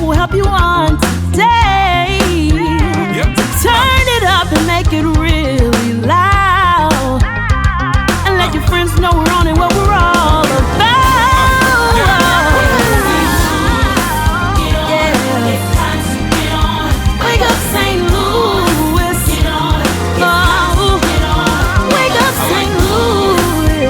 will help you on today. Yep. Turn it up and make it really loud. And let your friends know we're on it, what we're all about. Wake up St. Louis. Oh, wake up St. Louis.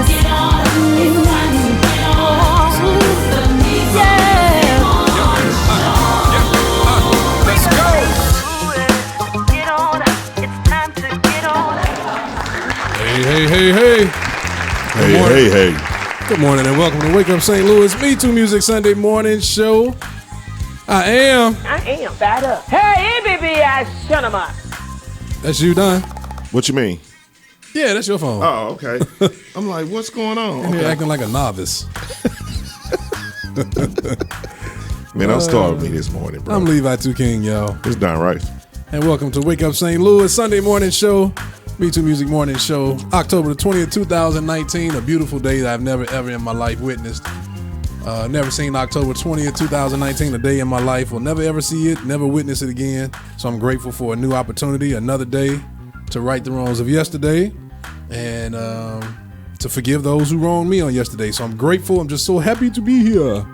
Let's go. Hey. Good morning and welcome to Wake Up St. Louis MeTooMusic Sunday morning show. I am Fat up. Hey, baby, gentlemen. That's you, Don? What you mean? Yeah, that's your phone. Oh, okay. I'm like, what's going on? You're acting like a novice. Man, don't start with me this morning, bro. I'm Levi 2 King, y'all. It's Don Rice. And welcome to Wake Up St. Louis Sunday morning show. MeTooMusic morning show. October the 20th, 2019. A beautiful day that I've never ever in my life witnessed. Never seen October 20th, 2019, a day in my life. Will never ever see it, never witness it again. So I'm grateful for a new opportunity, another day to right the wrongs of yesterday and to forgive those who wronged me on yesterday. So I'm grateful. I'm just so happy to be here.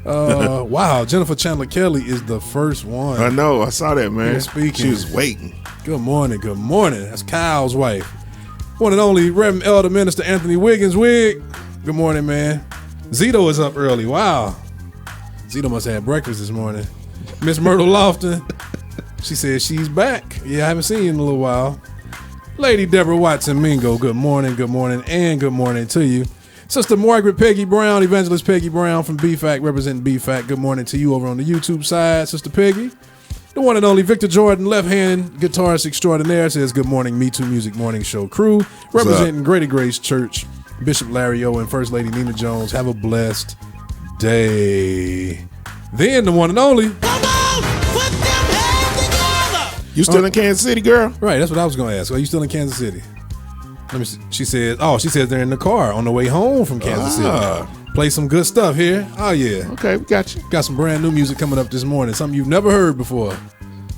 Wow, Jennifer Chandler Kelly is the first one. I know. I saw that, man. Speaking. She was waiting. Good morning. That's Kyle's wife. One and only Reverend Elder Minister Anthony Wiggins Wig. Good morning, man. Zito is up early. Wow. Zito must have had breakfast this morning. Miss Myrtle Lofton, she says she's back. Yeah, I haven't seen you in a little while. Lady Deborah Watson Mingo, good morning, and good morning to you. Sister Margaret Peggy Brown, Evangelist Peggy Brown from BFAC, representing BFAC. Good morning to you over on the YouTube side, Sister Peggy. The one and only Victor Jordan, left-hand guitarist extraordinaire, says good morning, MeTooMusic morning show crew, representing Greater Grace Church. Bishop Larry O and First Lady Nina Jones, have a blessed day. Then the one and only. Come on, put them hands together. You still in Kansas City, girl? Right, that's what I was going to ask. Are you still in Kansas City? Let me see. She says they're in the car on the way home from Kansas City. Play some good stuff here. Oh, yeah. Okay, we got you. Got some brand new music coming up this morning, something you've never heard before.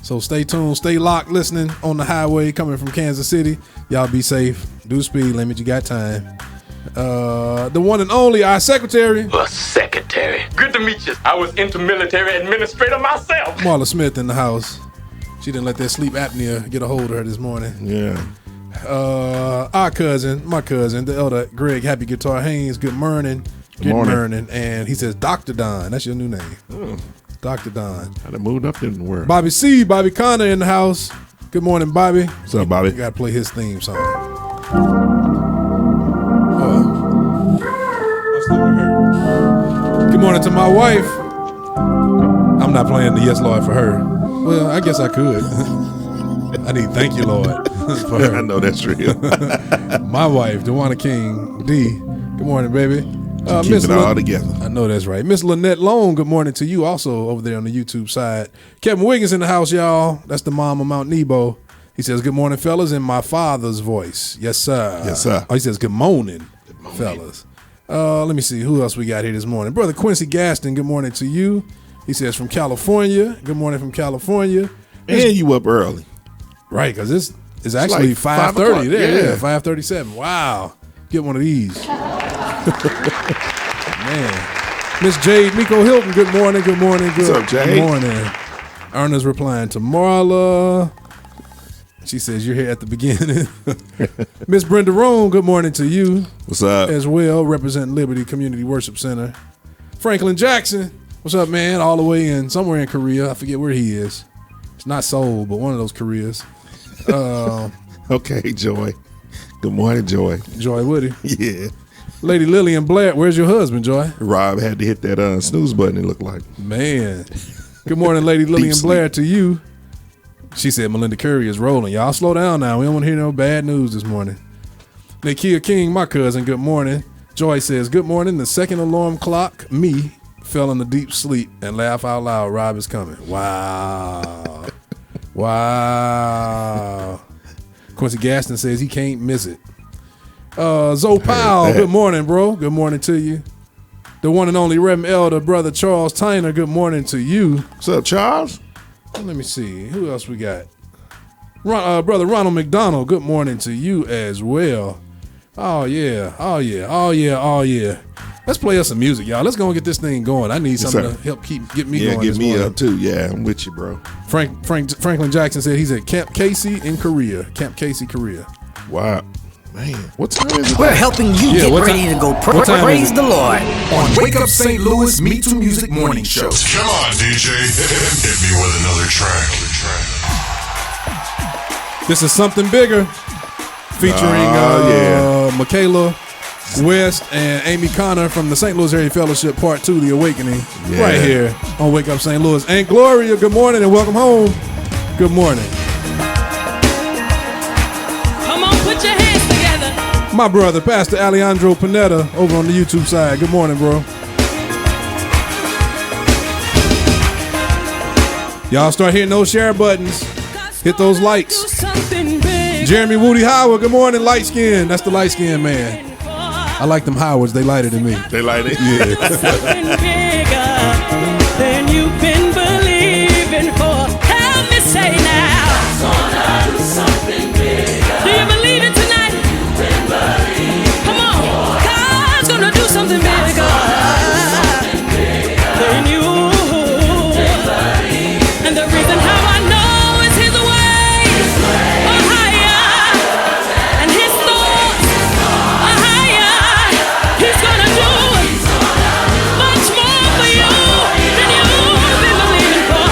So stay tuned, stay locked, listening on the highway coming from Kansas City. Y'all be safe. Do speed limit. You got time. The one and only, our secretary. Secretary. Good to meet you. I was intermilitary administrator myself. Marla Smith in the house. She didn't let that sleep apnea get a hold of her this morning. Yeah. My cousin, the elder Greg Happy Guitar Haynes. Good morning. Good morning. And he says, Dr. Don. That's your new name. Dr. Don. I done moved up in the world. Bobby C. Bobby Connor in the house. Good morning, Bobby. What's up, Bobby? You got to play his theme song. Good morning to my wife. I'm not playing the Yes Lord for her. Well, I guess I could. I need Thank You Lord for her. I know that's real. My wife, Dewana King D. Good morning, baby. Keep it all together. I know that's right. Miss Lynette Long, good morning to you also over there on the YouTube side. Kevin Wiggins in the house, y'all. That's the mom of Mount Nebo. He says, good morning, fellas, in my father's voice. Yes, sir. Yes, sir. Oh, he says, good morning, fellas. Let me see who else we got here this morning. Brother Quincy Gaston, good morning to you. He says from California. Good morning from California. And you up early. Right, because this is actually like 5:30 there. Yeah, 5:37. Wow. Get one of these. Man. Miss Jade Miko Hilton, good morning, good morning. What's up, Jade? Good morning. Erna's replying to Marla. She says you're here at the beginning. Miss Brenda Rome, good morning to you. What's up? As well, representing Liberty Community Worship Center. Franklin Jackson, what's up, man? All the way in somewhere in Korea. I forget where he is. It's not Seoul, but one of those Koreas. Okay, Joy. Good morning, Joy. Joy Woody. Yeah. Lady Lillian Blair, where's your husband, Joy? Rob had to hit that snooze button, it looked like. Man. Good morning, Lady Lillian Blair, to you. She said Melinda Curry is rolling. Y'all slow down now. We don't want to hear no bad news this morning. Nakia King, my cousin, good morning. Joy says, good morning. The second alarm clock, me, fell in a deep sleep and laugh out loud. Rob is coming. Wow. Wow. Quincy Gaston says he can't miss it. Zoe Powell, good morning, bro. Good morning to you. the one and only Reverend Elder Brother Charles Tyner. Good morning to you. What's up, Charles? Let me see. Who else we got? Brother Ronald McDonald. Good morning to you as well. Oh yeah. Let's play us some music, y'all. Let's go and get this thing going. I need something to help get me going. Yeah, get this me morning. up too. Yeah, I'm with you, bro. Franklin Jackson said he's at Camp Casey in Korea. Camp Casey, Korea. Wow. Man, what time is it? We're helping you get ready to go praise the Lord on Wake Up St. Louis MeTooMusic Morning Show. Come on, DJ. Hit me with another track. This is Something Bigger featuring Michaela West and Amy Connor from the St. Louis Area Fellowship Part 2, The Awakening, right here on Wake Up St. Louis. Aunt Gloria, good morning and welcome home. Good morning. Come on, put your hands together. My brother, Pastor Alejandro Panetta, over on the YouTube side. Good morning, bro. Y'all start hitting those share buttons. Hit those likes. Jeremy Woody Howard, good morning, light skin. That's the light skin man. I like them Howards. They lighter than me. They lighter? Yeah. Something bigger than you've been believing for. Help me say now. God's gonna do something bigger. Do you believe it tonight? Come on. God's gonna do something bigger than you. And the reason how I know is His ways are higher, and His thoughts are higher. He's gonna do much more for you than you've been believing for.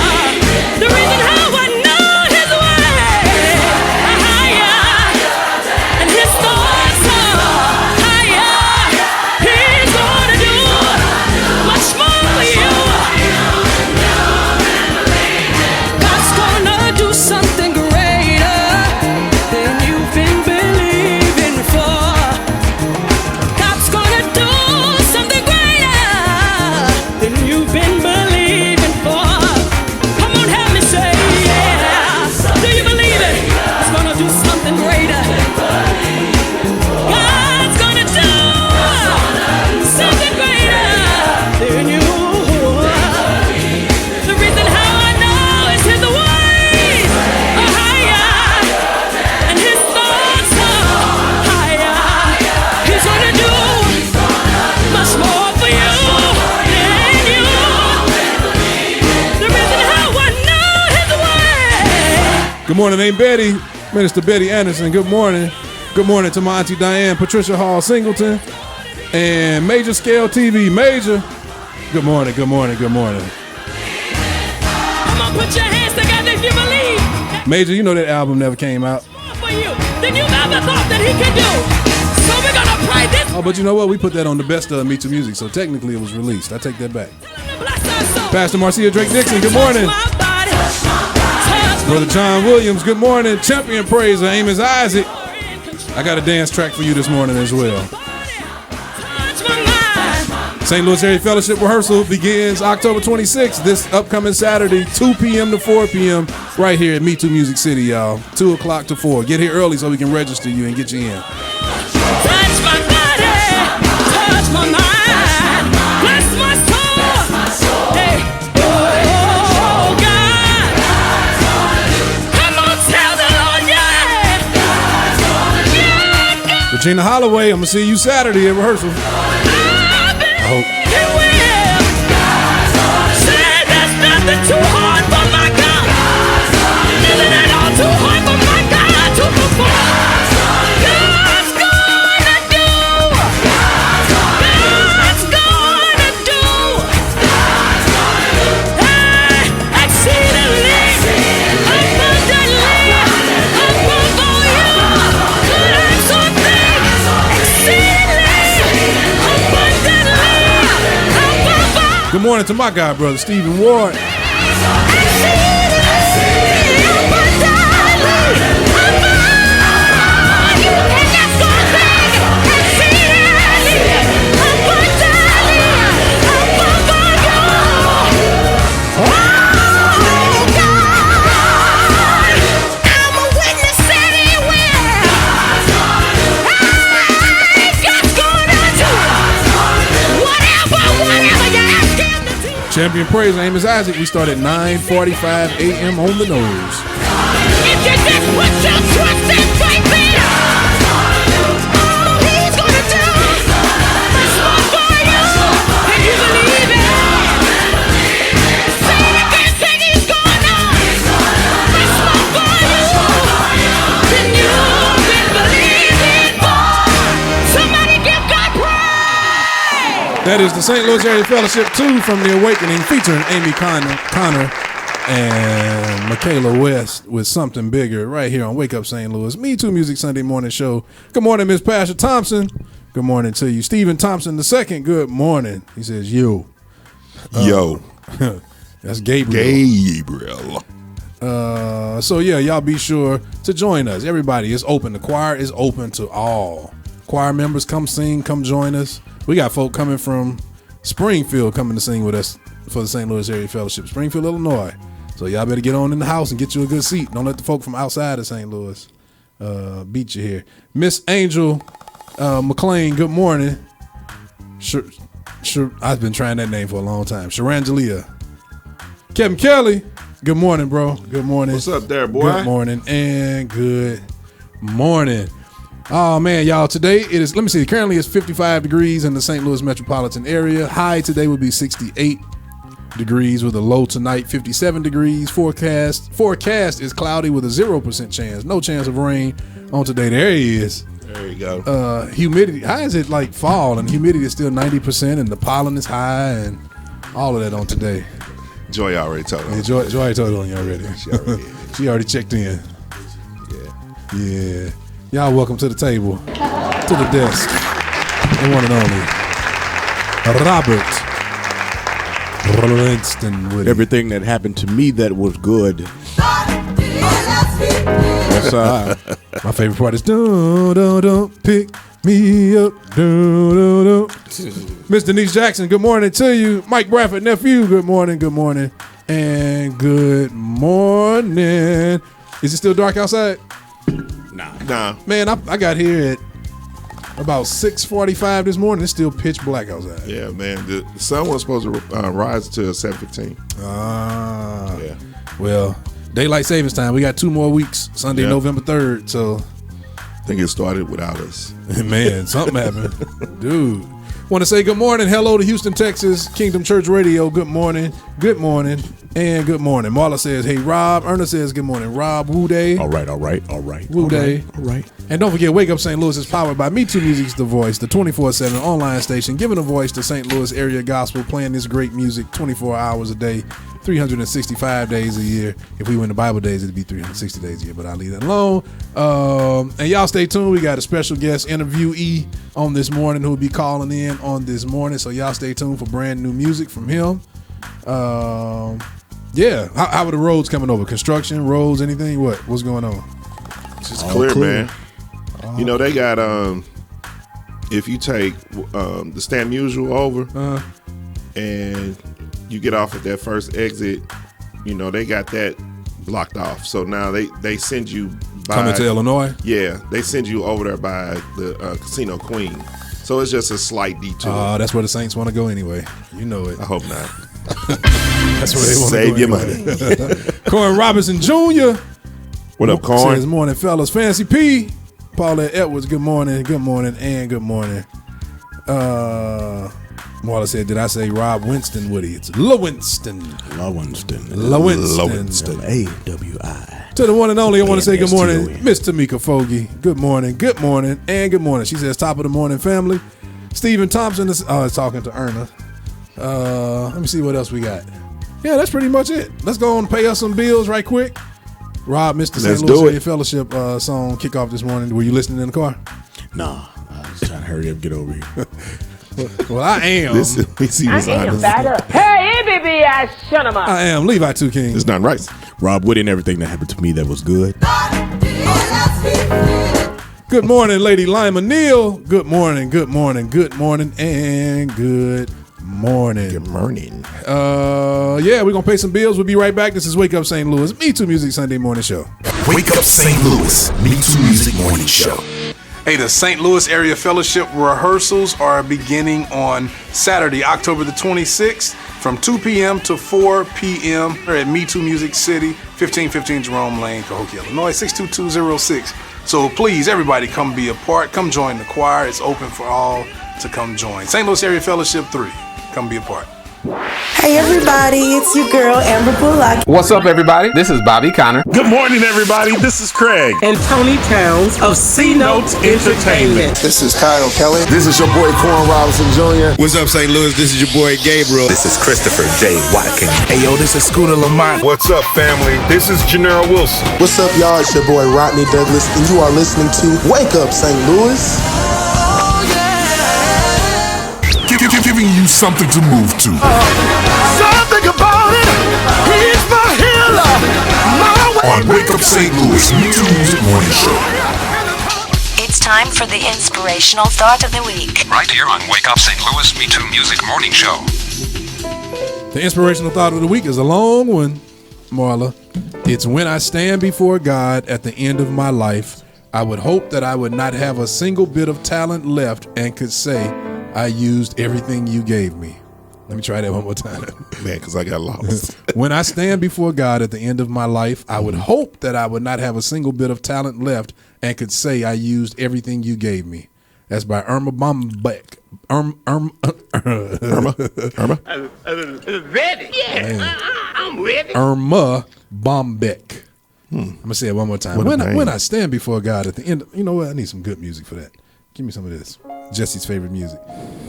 The reason how I know His ways are higher, and His thoughts are higher. He's gonna do much more for you. God's gonna do something greater than you've been believing for. God's gonna do something greater than you've been believing for. Come on, help me say yeah. Do you believe it? He's gonna do something greater. God's gonna do something greater than you. The reason how I know is His ways are higher, and His thoughts are higher. He's gonna do much more for you than you. The reason how I know His ways. Good morning, Aunt Betty. Minister Betty Anderson, good morning. Good morning to my Auntie Diane, Patricia Hall Singleton, and Major Scale TV. Major, good morning, good morning, good morning. Come on, put your hands together if you believe Major, you know that album never came out. more for you than you've ever thought that He can do. So we're gonna pray this. Oh, but you know what? We put that on the best of MeTooMusic, so technically it was released. I take that back. Bless our soul. Pastor Marcia Drake Dixon, good morning. Touch my body. Touch Brother John Williams, good morning. Champion praiser Amos Isaac. I got a dance track for you this morning as well. touch my mind. St. Louis Area Fellowship rehearsal begins October 26th, this upcoming Saturday, 2 p.m. to 4 p.m. right here at MeTooMusic City, y'all. 2 o'clock to 4. Get here early so we can register you and get you in. Touch my body. Touch my mind. Bless my soul. Hey. Oh, God. Come on, tell the Lord, yeah. Regina Holloway, I'm going to see you Saturday at rehearsal. I hope. Say there's nothing too hard for my God. Nothing at all too hard for my God to perform. God's gonna do. God's gonna do. Hey, exceedingly, abundantly, above all you could ask or think. Exceedingly, abundantly. Good morning to my guy, brother Stephen Ward. Whatever Champion Praise. My name is Isaac. We start at 9:45 a.m. on the nose. If you just put your trust in faith in all he's gonna do is more for you. If you believe it, say it again, say he's gonna. It's more for you than you've been believing for. Somebody give God praise. That is the St. Louis Area Fellowship 2 from The Awakening, featuring Amy Connor and Michaela West with Something Bigger right here on Wake Up St. Louis. MeTooMusic Sunday morning show. Good morning, Miss Pastor Thompson. Good morning to you. Stephen Thompson II, good morning. He says, yo. Yo. That's Gabriel. Gabriel. So yeah, y'all be sure to join us. Everybody is open. The choir is open to all. Choir members, come sing, come join us. We got folk coming from Springfield coming to sing with us for the St. Louis Area Fellowship, Springfield, Illinois. So y'all better get on in the house and get you a good seat. Don't let the folk from outside of St. Louis beat you here. Miss Angel McLean, good morning. I've been trying that name for a long time. Sharangelia. Kevin Kelly, good morning, bro. Good morning. What's up there, boy? Good morning and good morning. Oh man, y'all, today it is, let me see, currently it's 55 degrees in the St. Louis metropolitan area. High today would be 68 degrees with a low tonight 57 degrees. Forecast is cloudy with a 0% chance. No chance of rain on today. There he is. There you go. Humidity, how is it like fall and humidity is still 90% and the pollen is high and all of that on today. Joy already told Yeah, me. Joy told on you already. She already checked in. Yeah. Y'all welcome to the table, to the desk, the one and only Robert Winston Woody. Everything that happened to me that was good. Yes, my favorite part is don't pick me up. Miss Denise Jackson, good morning to you. Mike Bradford, nephew, good morning, and good morning. Is it still dark outside? Nah. Man, I got here at about 6:45 this morning. It's still pitch black outside. Yeah, man. The sun was supposed to rise to 7:15. Yeah. Well, daylight savings time. We got 2 more weeks. Sunday, Yeah. November 3rd. So, I think it started without us. man, something happened, dude. Want to say good morning, hello to Houston, Texas, Kingdom Church Radio. Good morning, and good morning. Marla says, hey, Rob. Erna says, good morning, Rob. Woo Day. All right. Woo Day. All right. And don't forget, Wake Up St. Louis is powered by MeTooMusic's The Voice, the 24/7 online station, giving a voice to St. Louis area gospel, playing this great music 24 hours a day, 365 days a year. If we win the Bible days, it'd be 360 days a year, but I'll leave that alone. And y'all stay tuned. We got a special guest interviewee on this morning who will be calling in on this morning, so y'all stay tuned for brand new music from him. Yeah. How are the roads coming over? Construction, roads, anything? What's going on? It's clear, man. You know, they got, if you take the Stam Usual over and you get off at that first exit, you know, they got that blocked off. So now they send you by. Coming to Illinois? Yeah. They send you over there by the Casino Queen. So it's just a slight detour. That's where the Saints want to go anyway. You know it. I hope not. That's where they want to Save go your anyway. money. Corey Robinson Jr. What up, Corn? Says morning, fellas. Fancy P. Paulette Edwards, good morning, and good morning. Marla said, did I say Rob Winston Woody? It's Lowinston. AWI. To the one and only, I want to say good morning, ASTON. Miss Tamika Fogie. Good morning, and good morning. She says, top of the morning, family. Stephen Thompson is talking to Erna. Let me see what else we got. Yeah, that's pretty much it. Let's go and pay us some bills right quick. Rob, Mr. St. Louis Area Fellowship song kickoff this morning. Were you listening in the car? Nah, I was trying to hurry up, get over here. Well, I am. Hey, baby, shut him up. I am Levi 2 King. It's not right. Rob Woody and everything that happened to me that was good. Good morning, Lady Lima Neal. Good morning, and good morning. Good morning. Yeah, we're gonna pay some bills. We'll be right back. This is Wake Up St. Louis, MeTooMusic Sunday morning show. Wake Up St. Louis, MeTooMusic Morning Show. Hey, the St. Louis Area Fellowship rehearsals are beginning on Saturday, October the 26th from 2 p.m. to 4 p.m. at MeTooMusic City, 1515 Jerome Lane, Cahokia, Illinois, 62206. So please, everybody, come be a part. Come join the choir. It's open for all to come join. St. Louis Area Fellowship 3. Come be a part. Hey everybody, it's your girl Amber Bullock. What's up everybody? This is Bobby Connor. Good morning everybody, this is Craig. And Tony Towns of C-Notes Entertainment. This is Kyle Kelly. This is your boy Corn Robinson Jr. What's up St. Louis? This is your boy Gabriel. This is Christopher J. Watkins. Hey yo, this is Scooter Lamont. What's up family? This is Janelle Wilson. What's up y'all? It's your boy Rodney Douglas and you are listening to Wake Up St. Louis. Giving you something to move to. Something about it. He's my healer. My way. On Wake Up St. Louis, MeTooMusic Morning Show. It's time for the inspirational thought of the week. Right here on Wake Up St. Louis MeTooMusic Morning Show. The inspirational thought of the week is a long one, Marla. It's when I stand before God at the end of my life, I would hope that I would not have a single bit of talent left and could say, I used everything you gave me. Let me try that one more time. Man, because I got lost. When I stand before God at the end of my life, I would hope that I would not have a single bit of talent left and could say I used everything you gave me. That's by Irma Bombeck. Irma? Ready? Yeah, I'm ready. Irma Bombeck. I'm going to say it one more time. When I stand before God at the end, you know what? I need some good music for that. Give me some of this. Jesse's favorite music.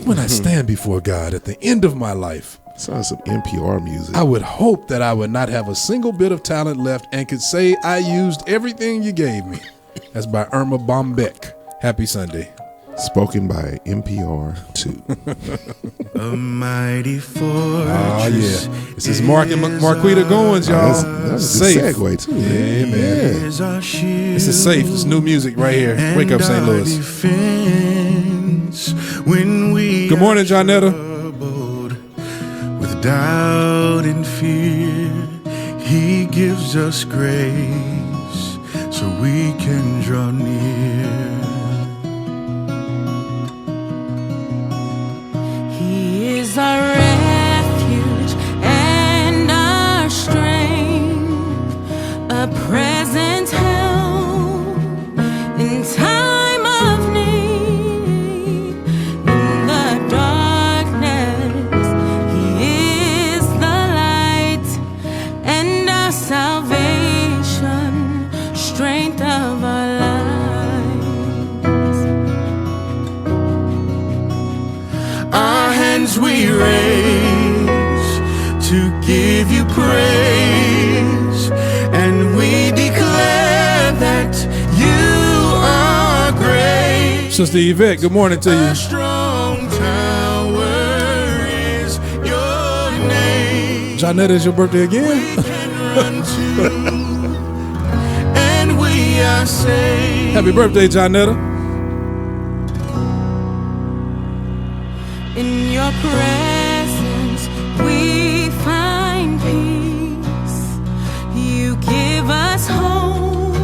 When I stand before God at the end of my life. Sounds some NPR music. I would hope that I would not have a single bit of talent left and could say I used everything you gave me. That's by Irma Bombeck. Happy Sunday. Spoken by NPR 2. A mighty fortress. Oh yeah. This is Mark and Marquita Goins, y'all. That's a safe. segue too. Yeah, man. This is safe. It's new music right here. Wake Up St. Louis. Good morning, Johnetta. With doubt and fear, He gives us grace so we can draw near. He is our refuge and our strength, a present help in time of need. In the darkness, He is the light and our salvation, strength of our lives. Our hands we raise to give you praise, and we declare that you are great. Sister Yvette, good morning to you. A strong tower is your name. Johnetta, is your birthday again? We can run to, and we are saved. Happy birthday, Johnetta. In your presence we find peace. You give us hope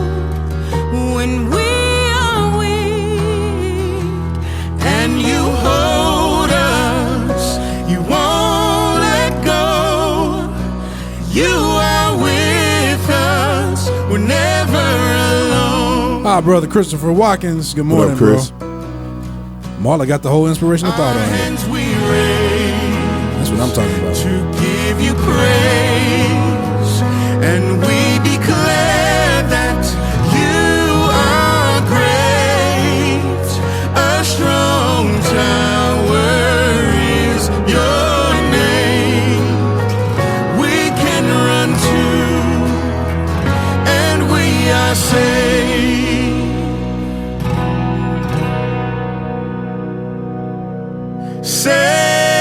when we are weak, and you hold us, you won't let go. You are with us, we're never alone. Hi, brother Christopher Watkins. Good morning, What up, Chris? bro. Marla got the whole inspirational thought on here. That's what I'm talking about. To give you praise, and we declare that you are great. A strong tower is your name. We can run to, and we are saved.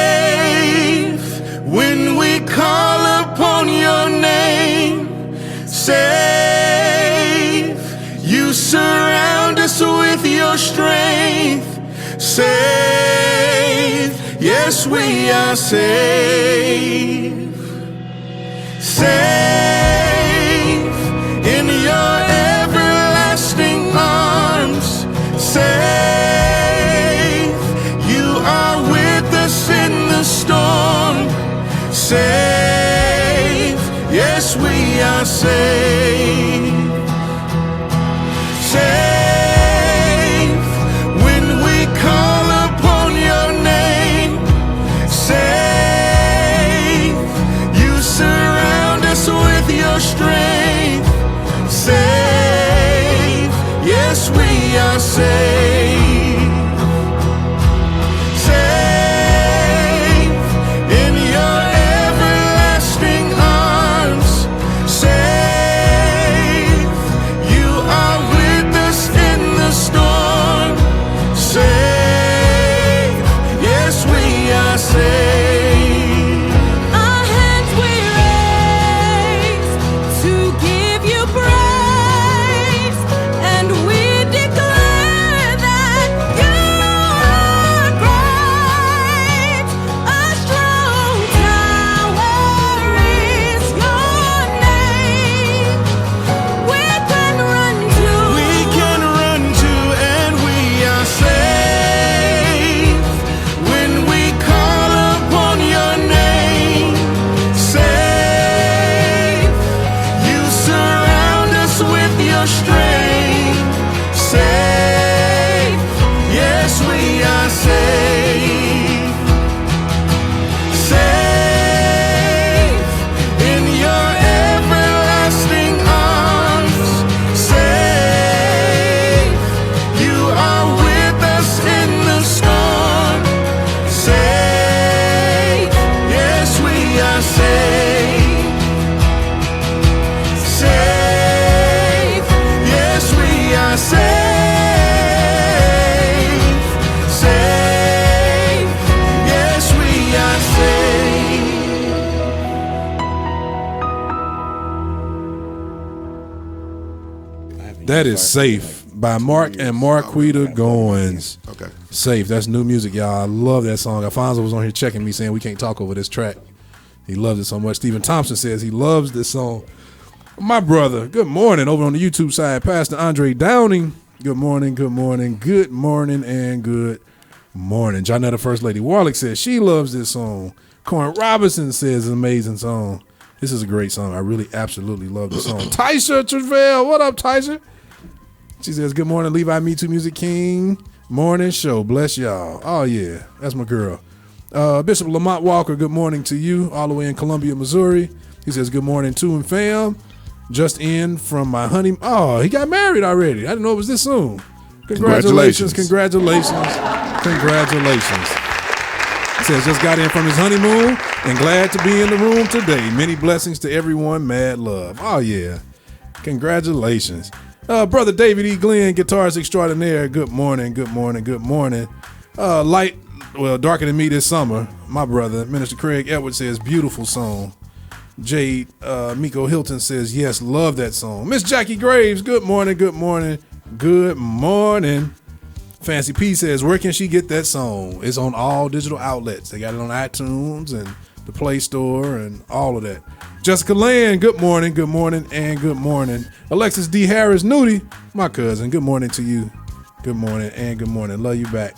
Safe when we call upon your name. Safe, you surround us with your strength. Safe, yes, we are safe. Safe in your everlasting arms. Safe. Storm, safe we are saved. Safe when we call upon your name. Safe, you surround us with your strength. Safe, yes, we are safe. Safe in your everlasting arms. Safe, you are with us in the storm. Safe, yes, we are safe. Our hands we raise to give you praise, and we declare that you are great. A strong tower is your name. We can run to, and we are safe when we call upon your name. Safe, you surround us with your strength. Safe, yes, we are safe. Safe in your everlasting arms. Safe, you are with us in the storm. Safe, yes, we are safe. Safe, yes, we are safe. Safe, yes, we are safe. That is Safe by Mark and Marquita Goins. Okay. Safe. That's new music, y'all. I love that song. Alfonso was on here checking me saying we can't talk over this track. He loves it so much. Stephen Thompson says he loves this song. My brother, good morning. Over on the YouTube side, Pastor Andre Downing. Good morning, good morning, good morning, and good morning. Jonetta First Lady Warlick says she loves this song. Corin Robinson says it's an amazing song. This is a great song. I really absolutely love this song. Taisha Travail, what up, Taisha? She says, good morning, Levi MeTooMusic King. Morning show. Bless y'all. Oh, yeah. That's my girl. Bishop Lamont Walker, good morning to you, all the way in Columbia, Missouri. He says, good morning to him, fam. Just in from my honey. Oh, he got married already. I didn't know it was this soon. Congratulations. Congratulations. Congratulations. He says, just got in from his honeymoon and glad to be in the room today. Many blessings to everyone. Mad love. Oh, yeah. Congratulations. Brother David E. Glenn, guitarist extraordinaire. Good morning, good morning, good morning. Light, well, darker than me this summer. My brother, Minister Craig Edwards, says, beautiful song. Jade Miko Hilton says, yes, love that song. Miss Jackie Graves, good morning, good morning, good morning. Fancy P says, where can she get that song? It's on all digital outlets. They got it on iTunes and the Play Store and all of that. Jessica Land, good morning, and good morning. Alexis D. Harris Nudie, my cousin, good morning to you. Good morning and good morning. Love you back.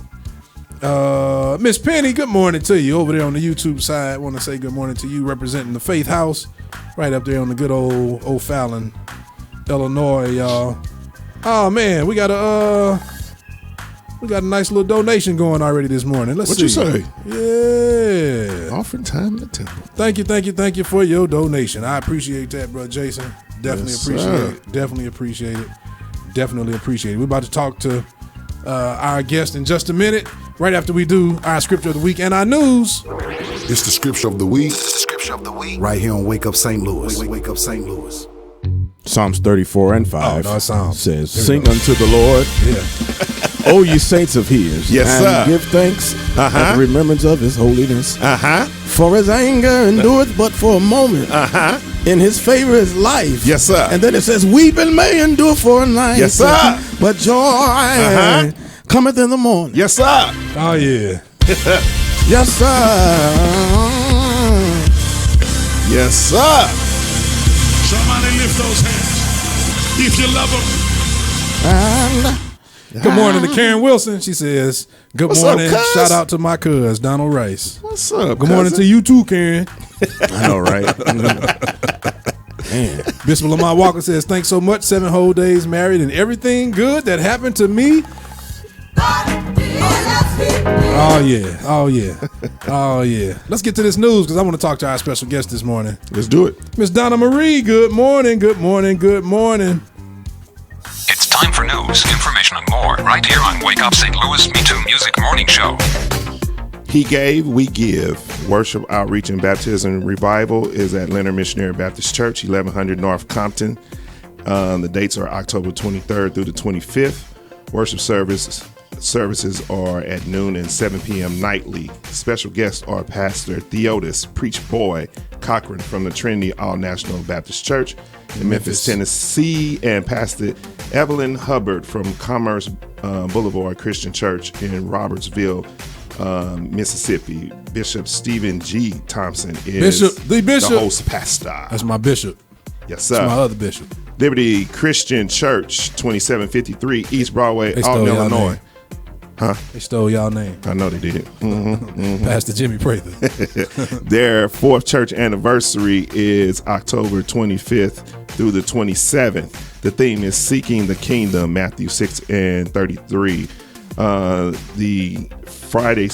Miss Penny, good morning to you over there on the YouTube side. Want to say good morning to you, representing the Faith House, right up there on the good old O'Fallon, Illinois, y'all. Oh man, we got a nice little donation going already this morning. Let's see. What you say? Yeah. Offering time in the temple. Thank you for your donation. I appreciate that, bro, Jason. Definitely appreciate it. We're about to talk to our guest in just a minute, right after we do our scripture of the week and our news. It's the scripture of the week. Right here on Wake Up St. Louis. Wake Up St. Louis. Psalms 34 and 5 says, sing unto the Lord, O ye saints of his, and give thanks at the remembrance of his holiness. For his anger endureth but for a moment. In his favor is life. Yes, sir. And then it says, weeping may endure for a night. Yes, sir. But joy cometh in the morning. Yes, sir. Oh, yeah. Yes, sir. Yes, sir. Somebody lift those hands if you love them. Good morning to Karen Wilson. She says, good What's morning. up, cuz? Shout out to my cuz, Donald Rice. What's up, Good morning to you too, Karen. I know, right? Man. Bishop Lamont Walker says, thanks so much. 7 whole days married and everything good that happened to me. Oh, yeah. Oh, yeah. Oh, yeah. Let's get to this news because I want to talk to our special guest this morning. Let's do it. Miss Donna Marie, good morning. Good morning. Good morning. It's time for news, information, and more right here on Wake Up St. Louis MeTooMusic Morning Show. He gave, we give. Worship, outreach, and baptism revival is at Leonard Missionary Baptist Church, 1100 North Compton. The dates are October 23rd through the 25th. Worship services are at noon and 7 p.m. nightly. Special guests are Pastor Theodis Preach Boy Cochran from the Trinity All National Baptist Church in Memphis, Tennessee, and Pastor Evelyn Hubbard from Commerce Boulevard Christian Church in Robertsville, Mississippi. Bishop Stephen G. Thompson is the host pastor. That's my bishop. Yes, sir. That's my other bishop. Liberty Christian Church, 2753 East Broadway, Alton, Illinois. Huh? They stole y'all name. I know they did. Pastor Jimmy Prather. Their 4th church anniversary is October 25th through the 27th. The theme is Seeking the Kingdom, Matthew 6:33. The Friday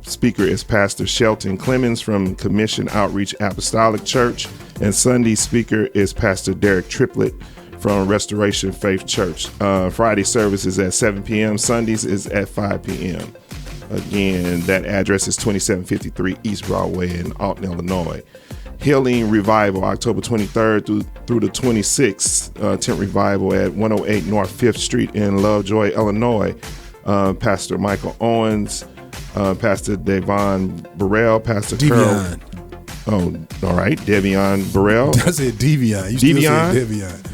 speaker is Pastor Shelton Clemens from Commission Outreach Apostolic Church, and Sunday speaker is Pastor Derek Triplett from Restoration Faith Church. Friday service is at 7 p.m. Sundays is at 5 p.m. Again, that address is 2753 East Broadway in Alton, Illinois. Healing Revival, October 23rd through the 26th. Tent Revival at 108 North 5th Street in Lovejoy, Illinois. Pastor Michael Owens, Pastor Devon Burrell, Pastor Curl. Oh, all right. Devion Burrell. I said Devion. You still say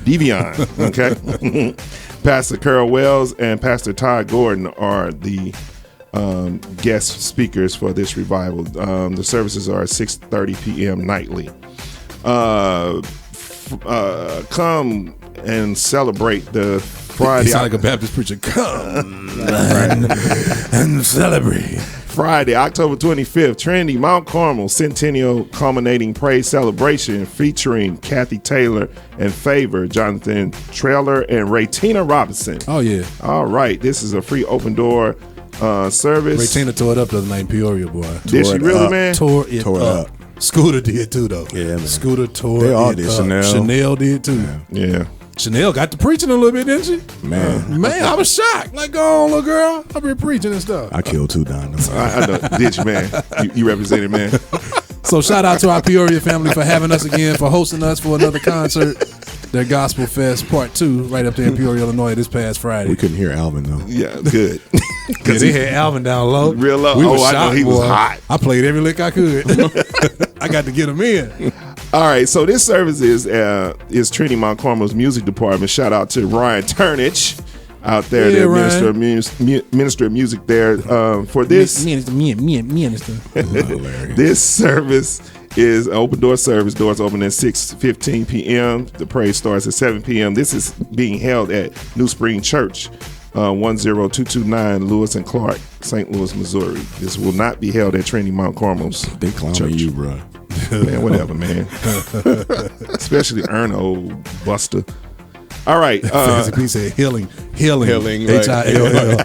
Devion. Okay. Pastor Carol Wells and Pastor Todd Gordon are the guest speakers for this revival. The services are at 6:30 p.m. nightly. Come and celebrate the Friday. You sound like a Baptist preacher. Come and celebrate. Friday, October 25th, Trinity Mount Carmel Centennial Culminating Praise Celebration featuring Kathy Taylor and Favor, Jonathan Trailer, and Raytina Robinson. Oh, yeah. All right. This is a free open door service. Raytina tore it up the other night in Peoria, boy. Did she really, man? Tore it up. Scooter did too, though. Yeah, man. Scooter tore they all it did. up. Chanel did too. Yeah. Chanel got to preaching a little bit, didn't she? Man, I was shocked. Like, go on, little girl. I've been preaching and stuff. I killed 2 Don. I know. Did you, man? You represented, man. So shout out to our Peoria family for having us again, for hosting us for another concert. Their Gospel Fest Part 2 right up there in Peoria, Illinois this past Friday. We couldn't hear Alvin, though. Yeah, good. Because they had Alvin down low. Real low. We was I know he was hot. I played every lick I could. I got to get him in. All right, so this service is Trinity Mount Carmel's music department. Shout out to Ryan Turnage out there, yeah, minister of music there. For this minister. This service is an open door service. Doors open at 6:15 p.m. The praise starts at 7 p.m. This is being held at New Spring Church, 10229 Lewis and Clark, St. Louis, Missouri. This will not be held at Trinity Mount Carmel's. They clowning you, bro. Man, whatever, man. Especially Erno Buster. All right. He said healing, right. H-I-L-L.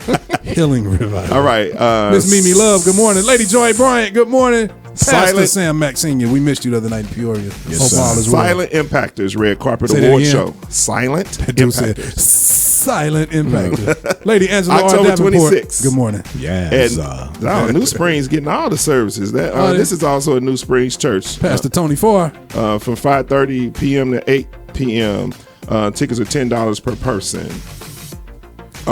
Healing revival. All right. Miss Mimi Love, good morning. Lady Joy Bryant, good morning. Pastor Sam Mack Sr., we missed you the other night in Peoria. Yes, Silent Impactors, Red Carpet Award Show. Silent Impactors. Silent Impactor. Lady Angela October 26th. Good morning. Yes. And New Springs getting all the services. This is also a New Springs church. Pastor Tony Farr. From 5:30 p.m. to 8 p.m. Tickets are $10 per person.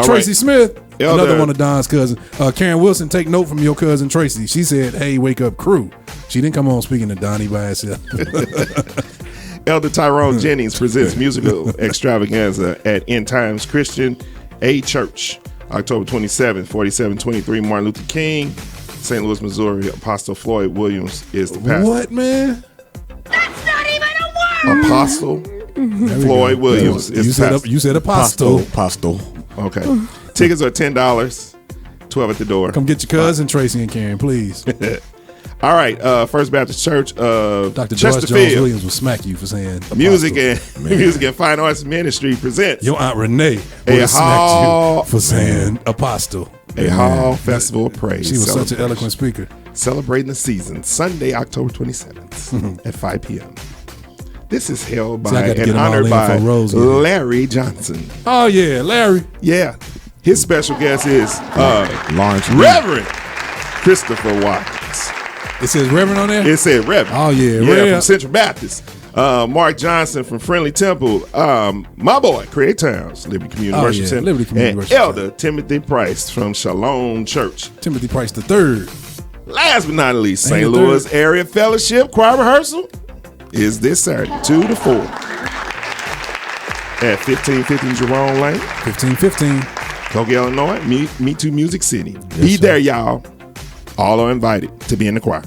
Tracy Smith. Elder. Another one of Don's cousins. Karen Wilson, take note from your cousin Tracy. She said, hey, wake up crew. She didn't come on speaking to Donnie by herself. Elder Tyrone Jennings presents musical extravaganza at End Times Christian A Church, October 27th, 4723 Martin Luther King, St. Louis, Missouri. Apostle Floyd Williams is the pastor. What, man? That's not even a word! Apostle Floyd Williams is the pastor. You said apostle. Apostle. Okay. Tickets are $10, 12 at the door. Come get your cousin Tracy and Karen, please. All right, First Baptist Church of Dr. Joyce Jones Williams will smack you for saying Music and Fine Arts Ministry presents your Aunt Renee will smack you for saying apostle. A Hall Festival of Praise. She was such an eloquent speaker. Celebrating the season, Sunday, October 27th at 5 p.m. This is held by and honored by Larry Johnson. Oh, yeah, Larry. Yeah. His special guest is Reverend Christopher Watkins. It says Reverend on there? It said Reverend. Oh, yeah. Yeah, from Central Baptist. Mark Johnson from Friendly Temple. My boy, Craig Towns, Liberty Community Worship Center. Liberty Community and Elder Timothy Price from Shalom Church. Timothy Price III. Last but not least, St. Louis Area Fellowship Choir Rehearsal is this Saturday, 2 to 4 at 1515 Jerome Lane. 1515. Kogi, Illinois, MeTooMusic City. Yes, be there, y'all. All are invited to be in the choir.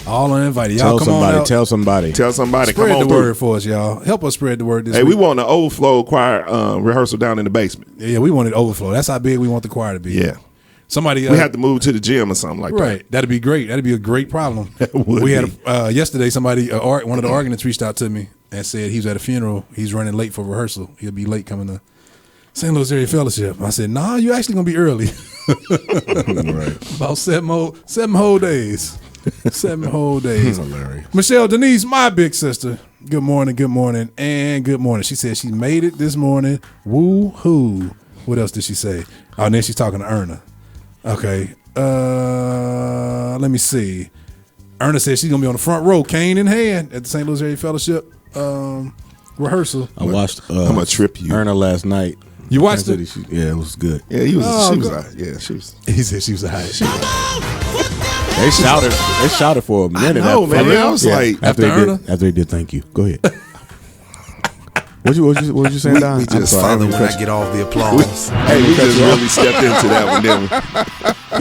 All are invited. Y'all Tell somebody. Spread the word for us, y'all. Help us spread the word this week. We want an overflow choir rehearsal down in the basement. Yeah, we want it overflow. That's how big we want the choir to be. Yeah. We have to move to the gym or something like that. Right. That'd be great. That'd be a great problem. We had yesterday somebody, one of the organists reached out to me and said he was at a funeral. He's running late for rehearsal. He'll be late coming to St. Louis Area Fellowship. I said, nah, you actually gonna be early. Right. About 7 whole days. 7 whole days. Hilarious. Michelle Denise, my big sister. Good morning, and good morning. She said she made it this morning. Woo-hoo. What else did she say? Oh, and then she's talking to Erna. Okay. Let me see. Erna said she's gonna be on the front row, cane in hand, at the St. Louis Area Fellowship rehearsal. I watched I'm gonna trip you. Erna last night. You watched it? Yeah, it was good. Yeah, she was hot. Yeah, she was. He said she was hot. They shouted for a minute. I know, man. I was like, after they did thank you. Go ahead. What you saying, Don? We just follow when I get all the applause. We just really stepped into that one, didn't we?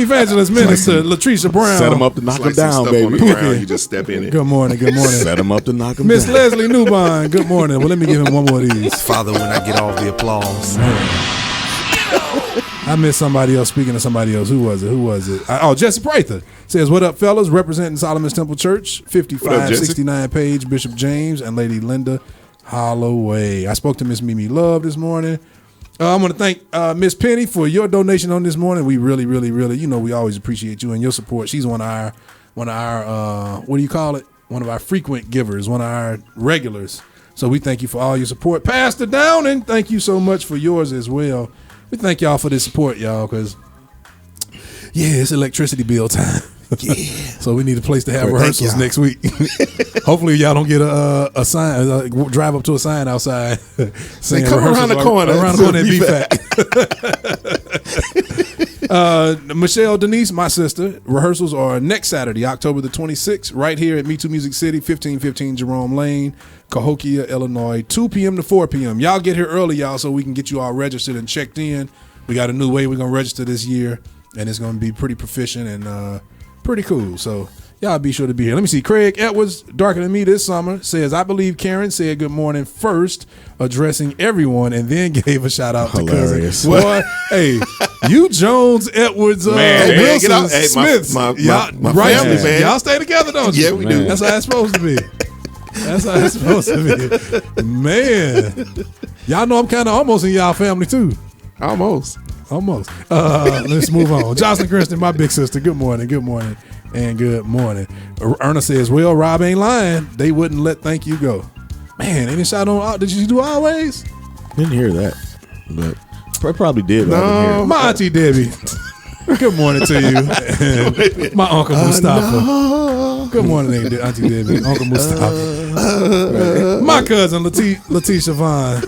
Evangelist Minister Latricia Brown. Set him up to knock him down, baby. You just step in it. Good morning. Set him up to knock him down. Miss Leslie Newbine, good morning. Well, let me give him one more of these. Father, when I get all the applause. I missed somebody else speaking to somebody else. Who was it? Jesse Prather says, what up, fellas? Representing Solomon's Temple Church, 5569 Page, Bishop James, and Lady Linda Holloway. I spoke to Miss Mimi Love this morning. I want to thank Miss Penny for your donation on this morning. We really, really, really, we always appreciate you and your support. She's one of our what do you call it? One of our frequent givers, one of our regulars. So we thank you for all your support. Pastor Downing, thank you so much for yours as well. We thank y'all for this support, y'all, because, it's electricity bill time. Yeah. So we need a place to have rehearsals next week. Hopefully y'all don't get a sign, drive up to a sign outside saying come around the corner. Around the corner and be fat. Michelle Denise, my sister, rehearsals are next Saturday, October the 26th, right here at MeTooMusic City, 1515 Jerome Lane, Cahokia, Illinois, 2 p.m. to 4 p.m. Y'all get here early, y'all, so we can get you all registered and checked in. We got a new way we're going to register this year, and it's going to be pretty proficient and pretty cool. So y'all be sure to be here. Let me see. Craig Edwards, darker than me this summer, says, I believe Karen said good morning first, addressing everyone, and then gave a shout out to cousin. Boy, hey, you Jones, Edwards, Wilson, Smith, my family, man. Y'all stay together, don't you? Yeah, we do. That's how it's supposed to be. Man, y'all know I'm kind of almost in y'all family too. Almost. Let's move on. Jocelyn Kristen, my big sister. Good morning, and good morning. Erna says, well, Rob ain't lying. They wouldn't let thank you go. Man, any shot on? Did you do always? Didn't hear that, but I probably did. No, my auntie Debbie. Good morning to you. And my uncle Mustafa. No. Good morning, auntie Debbie. Uncle Mustafa. My cousin Letitia Vaughn.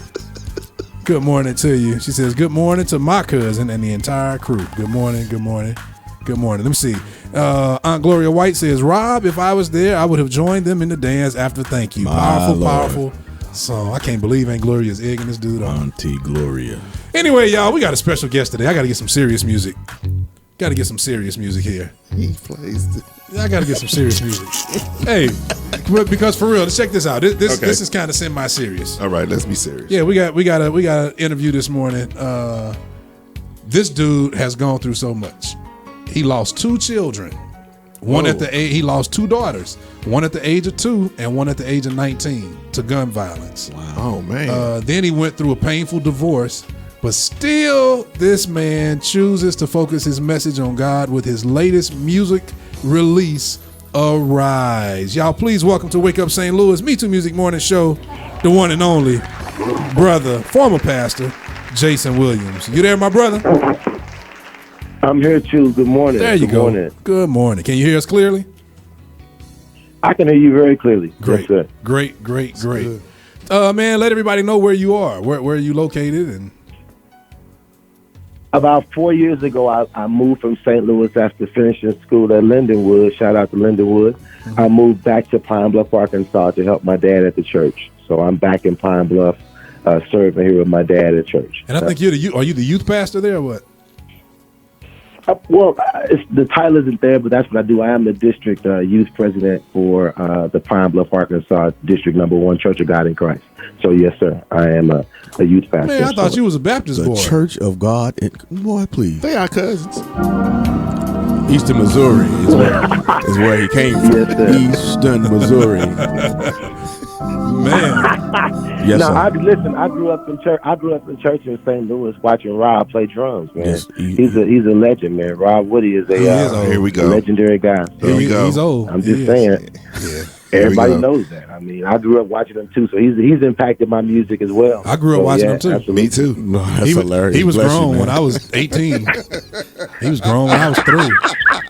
Good morning to you. She says, good morning to my cousin and the entire crew. Good morning. Let me see. Aunt Gloria White says, Rob, if I was there, I would have joined them in the dance after thank you. Powerful song. I can't believe Aunt Gloria's egging this dude on. Auntie Gloria. Anyway, y'all, we got a special guest today. I got to get some serious music. Here. He plays. I got to get some serious music. Hey, because for real, check this out. This is kind of semi-serious. All right, let's be serious. Yeah, we got an interview this morning. This dude has gone through so much. He lost 2 children He lost 2 daughters, one at the age of 2 and one at the age of 19 to gun violence. Wow. Oh, man. Then he went through a painful divorce, but still this man chooses to focus his message on God with his latest music release, Arise. Y'all, please welcome to Wake Up St. Louis, MeTooMusic Morning Show, the one and only brother, former pastor, Jason Williams. You there, my brother? I'm here too. Good morning. There you go. Morning. Good morning. Can you hear us clearly? I can hear you very clearly. Great. Yes, great. Man, let everybody know where you are. Where are you located? And about 4 years ago, I moved from St. Louis after finishing school at Lindenwood. Shout out to Lindenwood. Mm-hmm. I moved back to Pine Bluff, Arkansas to help my dad at the church. So I'm back in Pine Bluff serving here with my dad at church. And I think are you the youth pastor there or what? The title isn't there, but that's what I do. I am the district youth president for the Pine Bluff, Arkansas District Number 1 Church of God in Christ. So, yes, sir, I am a youth pastor. Man, I thought you was a Baptist boy. The Church of God. Boy, please. They are cousins. Eastern Missouri is where he came from. Yes, Eastern Missouri. Man. Yes, no, I grew up in church. I grew up in church in St. Louis watching Rob play drums. Man, yes, he's a legend, man. Rob Woody is here we go. Legendary guy. So here we go. He's old. I'm just saying. Yeah. Everybody knows that. I mean, I grew up watching him too, so he's impacted my music as well. I grew up watching him too. Absolutely. Me too. No, that's hilarious. He was grown when I was 18. He was grown when I was 3.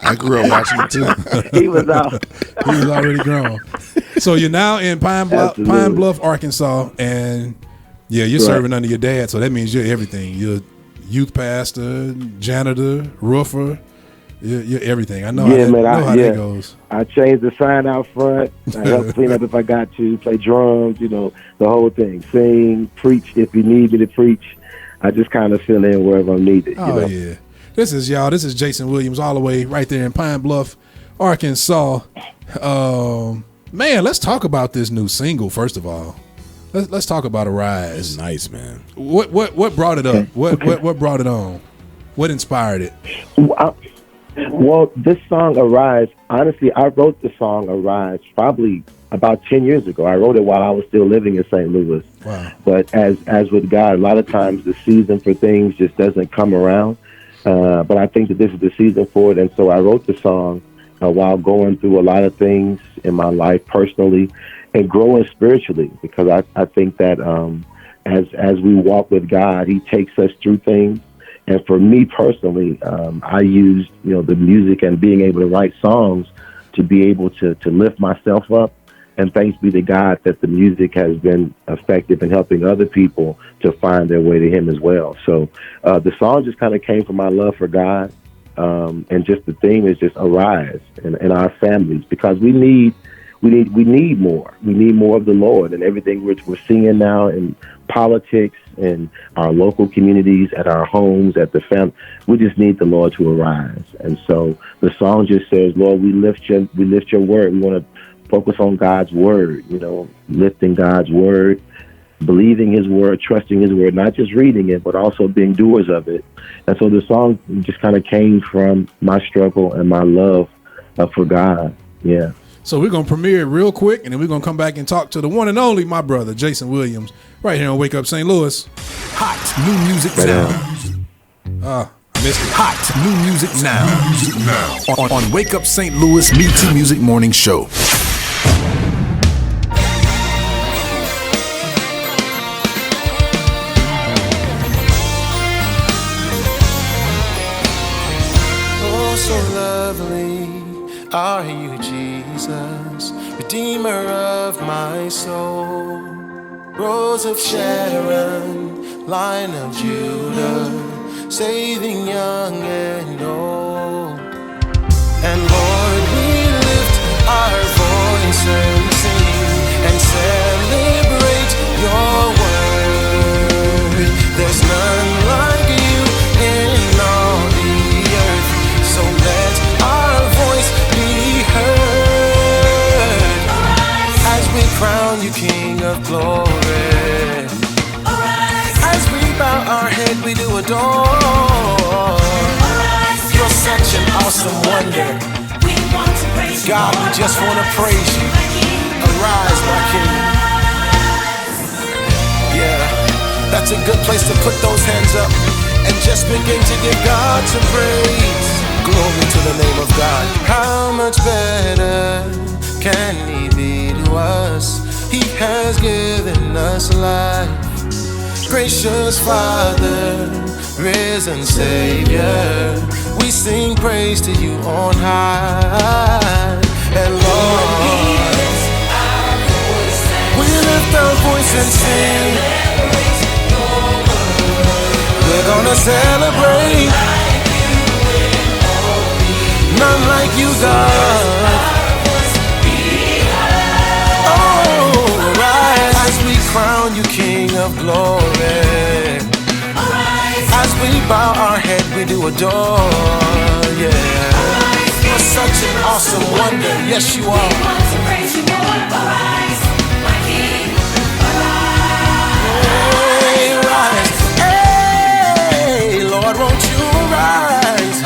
I grew up watching him too. He was out. He was already grown. So you're now in Pine Bluff, Arkansas, and you're serving under your dad. So that means you're everything. You're youth pastor, janitor, roofer. You're everything. I know. How that goes. I changed the sign out front. I help clean up if I got to. Play drums. The whole thing. Sing, preach if you need me to preach. I just kind of fill in wherever I'm needed. Yeah. This is Jason Williams, all the way right there in Pine Bluff, Arkansas. Man, let's talk about this new single first of all. Let's talk about Arise. It's nice, man. What brought it up? What brought it on? What inspired it? Well, this song Arise, honestly, I wrote the song Arise probably about 10 years ago. I wrote it while I was still living in St. Louis. Wow. But as with God, a lot of times the season for things just doesn't come around. But I think that this is the season for it. And so I wrote the song while going through a lot of things in my life personally and growing spiritually, because I think that as we walk with God, he takes us through things. And for me personally, I used, the music and being able to write songs to be able to lift myself up. And thanks be to God that the music has been effective in helping other people to find their way to him as well. So the song just kind of came from my love for God. And just the theme is just arise in our families, because we need more. We need more of the Lord, and everything we're seeing now in politics, in our local communities, at our homes, at the family. We just need the Lord to arise. And so the song just says, Lord, we lift your word. We want to focus on God's word, lifting God's word, believing his word, trusting his word, not just reading it, but also being doers of it. And so the song just kind of came from my struggle and my love for God. Yeah. So we're going to premiere it real quick, and then we're going to come back and talk to the one and only, my brother, Jason Williams, right here on Wake Up St. Louis. Hot new music now. I missed it. Hot new music now. On Wake Up St. Louis MeTooMusic Morning Show. Oh, so lovely are you, Jesus, Redeemer of my soul. Rose of Sharon, Lion of Judah, saving young and old. And Lord, we lift our voice and sing and celebrate your word. There's none like you in all the earth, so let our voice be heard. As we crown you King of glory. As we bow our head, we do adore. You're such an awesome wonder. We want to God, we just want to praise you. Arise, my King. Yeah, that's a good place to put those hands up and just begin to give God some praise. Glory to the name of God. How much better can He be to us? He has given us life. Gracious Father, risen Savior, we sing praise to you on high. And Lord, we lift our voice and sing. We're gonna celebrate. None like you, God. Oh, rise as we crown you King of glory. As we bow our head, we do adore. Yeah. You're such an awesome wonder. Yes, you are. Hey, rise. Hey, Lord, won't you arise?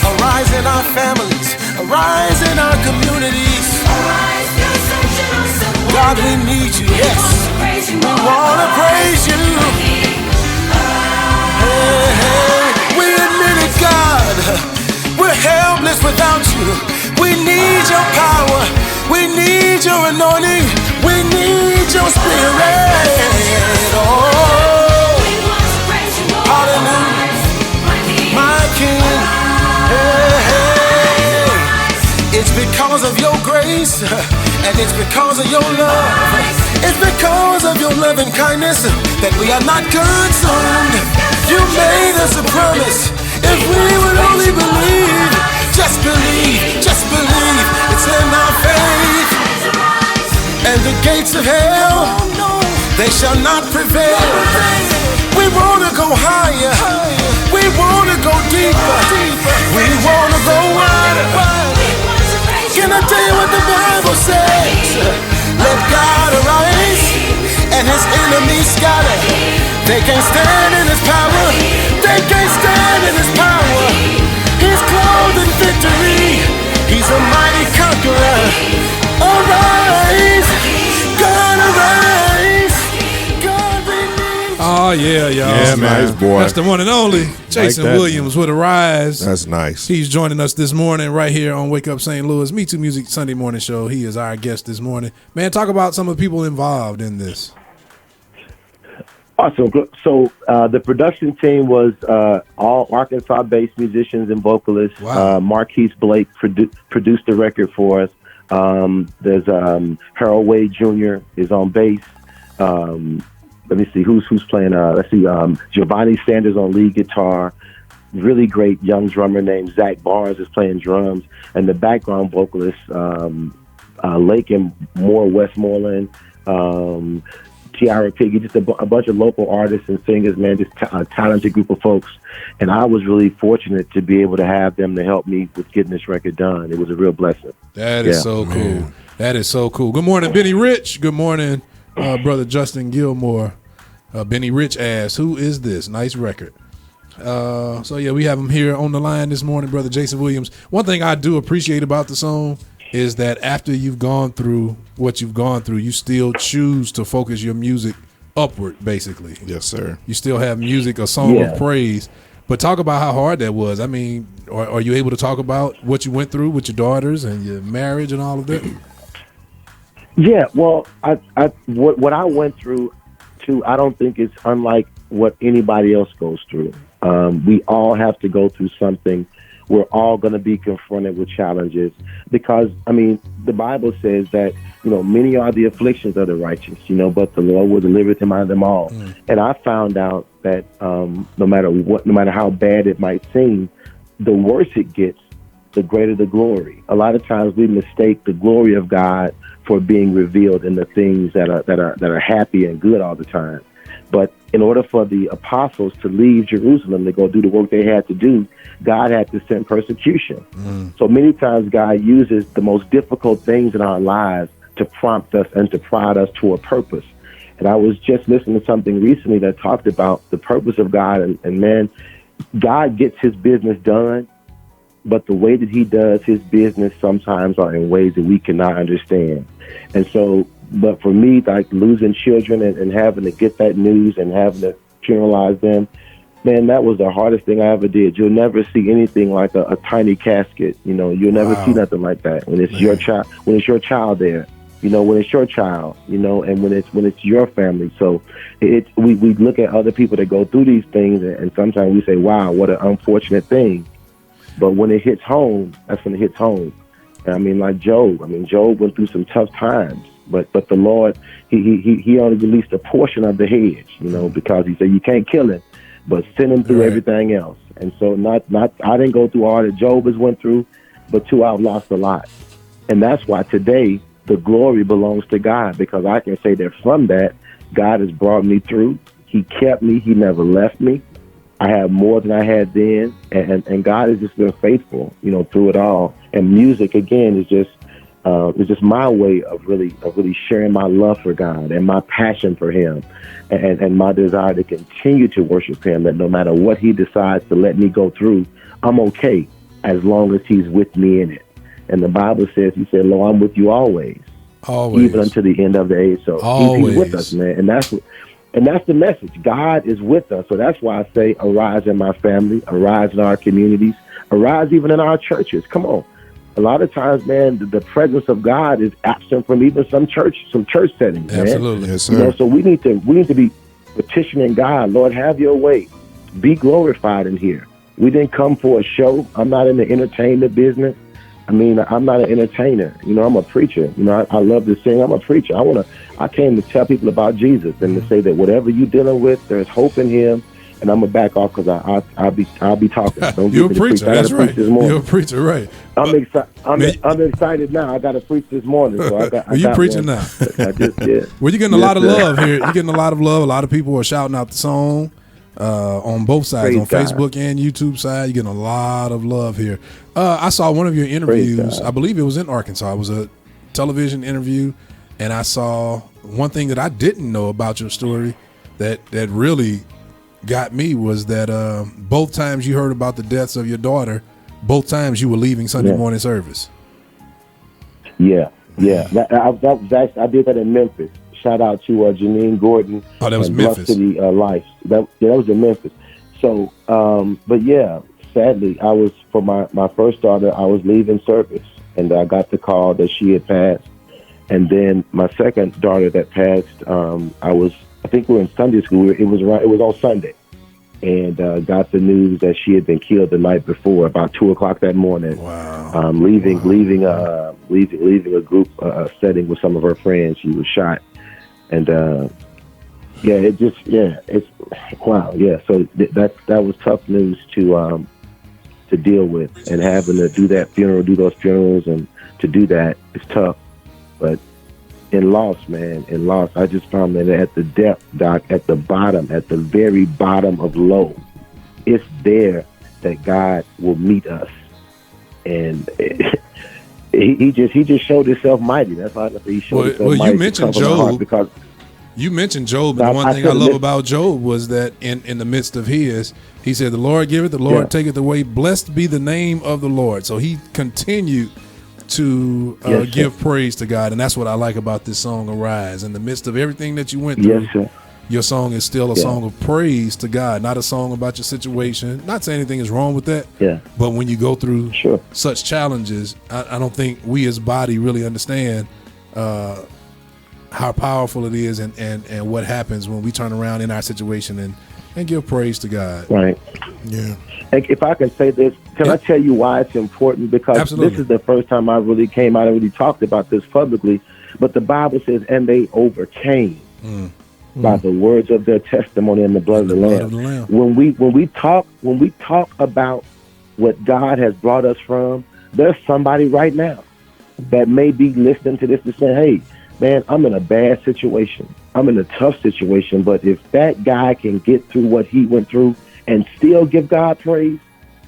Arise in our families. Arise in our communities. God, we need you. Yes. We wanna praise you. We admit it, God. We're helpless without you. We need your power. We need your anointing. We need your spirit. Oh, hallelujah, my King. Hey, it's because of your grace and it's because of your love. It's because of your loving kindness that we are not consumed. You made us a promise. If we would only believe, just believe, it's in our faith. And the gates of hell, they shall not prevail. We wanna go higher, we wanna go deeper, we wanna go wider. Can I tell you what the Bible says? Let God arise and his enemies scatter. They can't stand in his power. They can't stand in his power. He's clothed in victory. He's a mighty conqueror. Arise, God arise. God renews. Oh yeah, y'all. Yeah, man. Nice, boy. That's the one and only Jason that, Williams with Arise. That's nice. He's joining us this morning right here on Wake Up St. Louis, MeTooMusic Sunday morning show. He is our guest this morning. Man, talk about some of the people involved in this. Awesome. So the production team was all Arkansas-based musicians and vocalists. Wow. Marquise Blake produced the record for us. There's Harold Wade Jr. is on bass. Let me see who's playing. Let's see, Giovanni Sanders on lead guitar. Really great young drummer named Zach Barnes is playing drums, and the background vocalist Lake and Moore Westmoreland. Tiara Piggy, just a bunch of local artists and singers, man, just a talented group of folks. And I was really fortunate to be able to have them to help me with getting this record done. It was a real blessing. That is so cool. That is so cool. Good morning, Benny Rich. Good morning, brother Justin Gilmore. Benny Rich asks, who is this? Nice record. So, yeah, we have him here on the line this morning, brother Jason Williams. One thing I do appreciate about the song is that after you've gone through what you've gone through, you still choose to focus your music upward, basically. Yes, sir. You still have music, a song of praise. But talk about how hard that was. I mean, are you able to talk about what you went through with your daughters and your marriage and all of that? Yeah, well, what I went through, too, I don't think it's unlike what anybody else goes through. We all have to go through something. We're all going to be confronted with challenges because, I mean, the Bible says that, you know, many are the afflictions of the righteous, you know, but the Lord will deliver them out of them all. And I found out that no matter how bad it might seem, the worse it gets, the greater the glory. A lot of times we mistake the glory of God for being revealed in the things that are happy and good all the time. But in order for the apostles to leave Jerusalem to go do the work they had to do, God had to send persecution. So many times God uses the most difficult things in our lives to prompt us and to prod us to a purpose. And I was just listening to something recently that talked about the purpose of God. And man, God gets his business done but the way that he does his business sometimes are in ways that we cannot understand. And so, but for me, like losing children and having to get that news and having to funeralize them, man, that was the hardest thing I ever did. You'll never see anything like a tiny casket. You know, you'll never see nothing like that when it's your child. When it's your child there, you know, when it's your child, you know, and when it's your family. So we look at other people that go through these things, and sometimes we say, "Wow, what an unfortunate thing." But when it hits home, that's when it hits home. And I mean, like Job. I mean, Job went through some tough times, but the Lord, he only released a portion of the hedge, you know, because he said you can't kill him, but send him through everything else. And so not I didn't go through all that Job has went through, but too, I've lost a lot. And that's why today the glory belongs to God, because I can say that from that, God has brought me through. He kept me. He never left me. I have more than I had then. And God has just been faithful, you know, through it all. And music, again, is just my way of really sharing my love for God and my passion for him and my desire to continue to worship him, that no matter what he decides to let me go through, I'm okay as long as he's with me in it. And the Bible says, he said, "Lo, I'm with you always, even unto the end of the age." So he's with us, man. And that's the message. God is with us. So that's why I say, arise in my family, arise in our communities, arise even in our churches. Come on. A lot of times, man, the presence of God is absent from even some church settings, man. Absolutely. Yes, sir. You know, so we need to be petitioning God, Lord, have your way. Be glorified in here. We didn't come for a show. I'm not in the entertainment business. I mean, I'm not an entertainer. You know, I'm a preacher. You know, I love to sing. I'm a preacher. I came to tell people about Jesus and to say that whatever you're dealing with, there's hope in him. And I'm gonna back off because I'll be talking. Don't You're a preacher. That's right. You're a preacher, right? I'm excited now. I got to preach this morning. So you preaching now? Well, you're getting a lot of love here. You're getting a lot of love. A lot of people are shouting out the song on both sides, on Facebook and YouTube side. You're getting a lot of love here. I saw one of your interviews. I believe it was in Arkansas. It was a television interview, and I saw one thing that I didn't know about your story that really got me was that both times you heard about the deaths of your daughter, both times you were leaving Sunday morning service. Yeah. That was actually, I did that in Memphis. Shout out to Janine Gordon. Oh, that was Memphis. City Life. That was in Memphis. So, but yeah, sadly, I was, for my first daughter, I was leaving service, and I got the call that she had passed. And then my second daughter that passed, I think we were in Sunday school. It was on Sunday, and got the news that she had been killed the night before, about 2:00 that morning. Wow. Leaving a group setting with some of her friends. She was shot, and it's wow. Yeah, so that was tough news to deal with, and having to do those funerals, and to do that is tough, but. In loss, I just found that at the depth, Doc, at the bottom, at the very bottom of low, it's there that God will meet us. And he just showed himself mighty. That's why he showed himself mighty. You mentioned Job. Because you mentioned Job, and the one thing I love about Job was that in the midst of his, he said, "The Lord giveth, the Lord taketh away. Blessed be the name of the Lord." So he continued to give praise to God, and that's what I like about this song, Arise. In the midst of everything that you went through, your song is still a song of praise to God, not a song about your situation. Not saying anything is wrong with that, but when you go through such challenges, I don't think we as body really understand how powerful it is and what happens when we turn around in our situation and give praise to God. Right. Yeah. If I can say this, can I tell you why it's important? Because this is the first time I really came out and really talked about this publicly. But the Bible says, and they overcame by the words of their testimony and the blood of the Lamb. When we talk about what God has brought us from, there's somebody right now that may be listening to this and saying, "Hey, man, I'm in a bad situation. I'm in a tough situation. But if that guy can get through what he went through and still give God praise,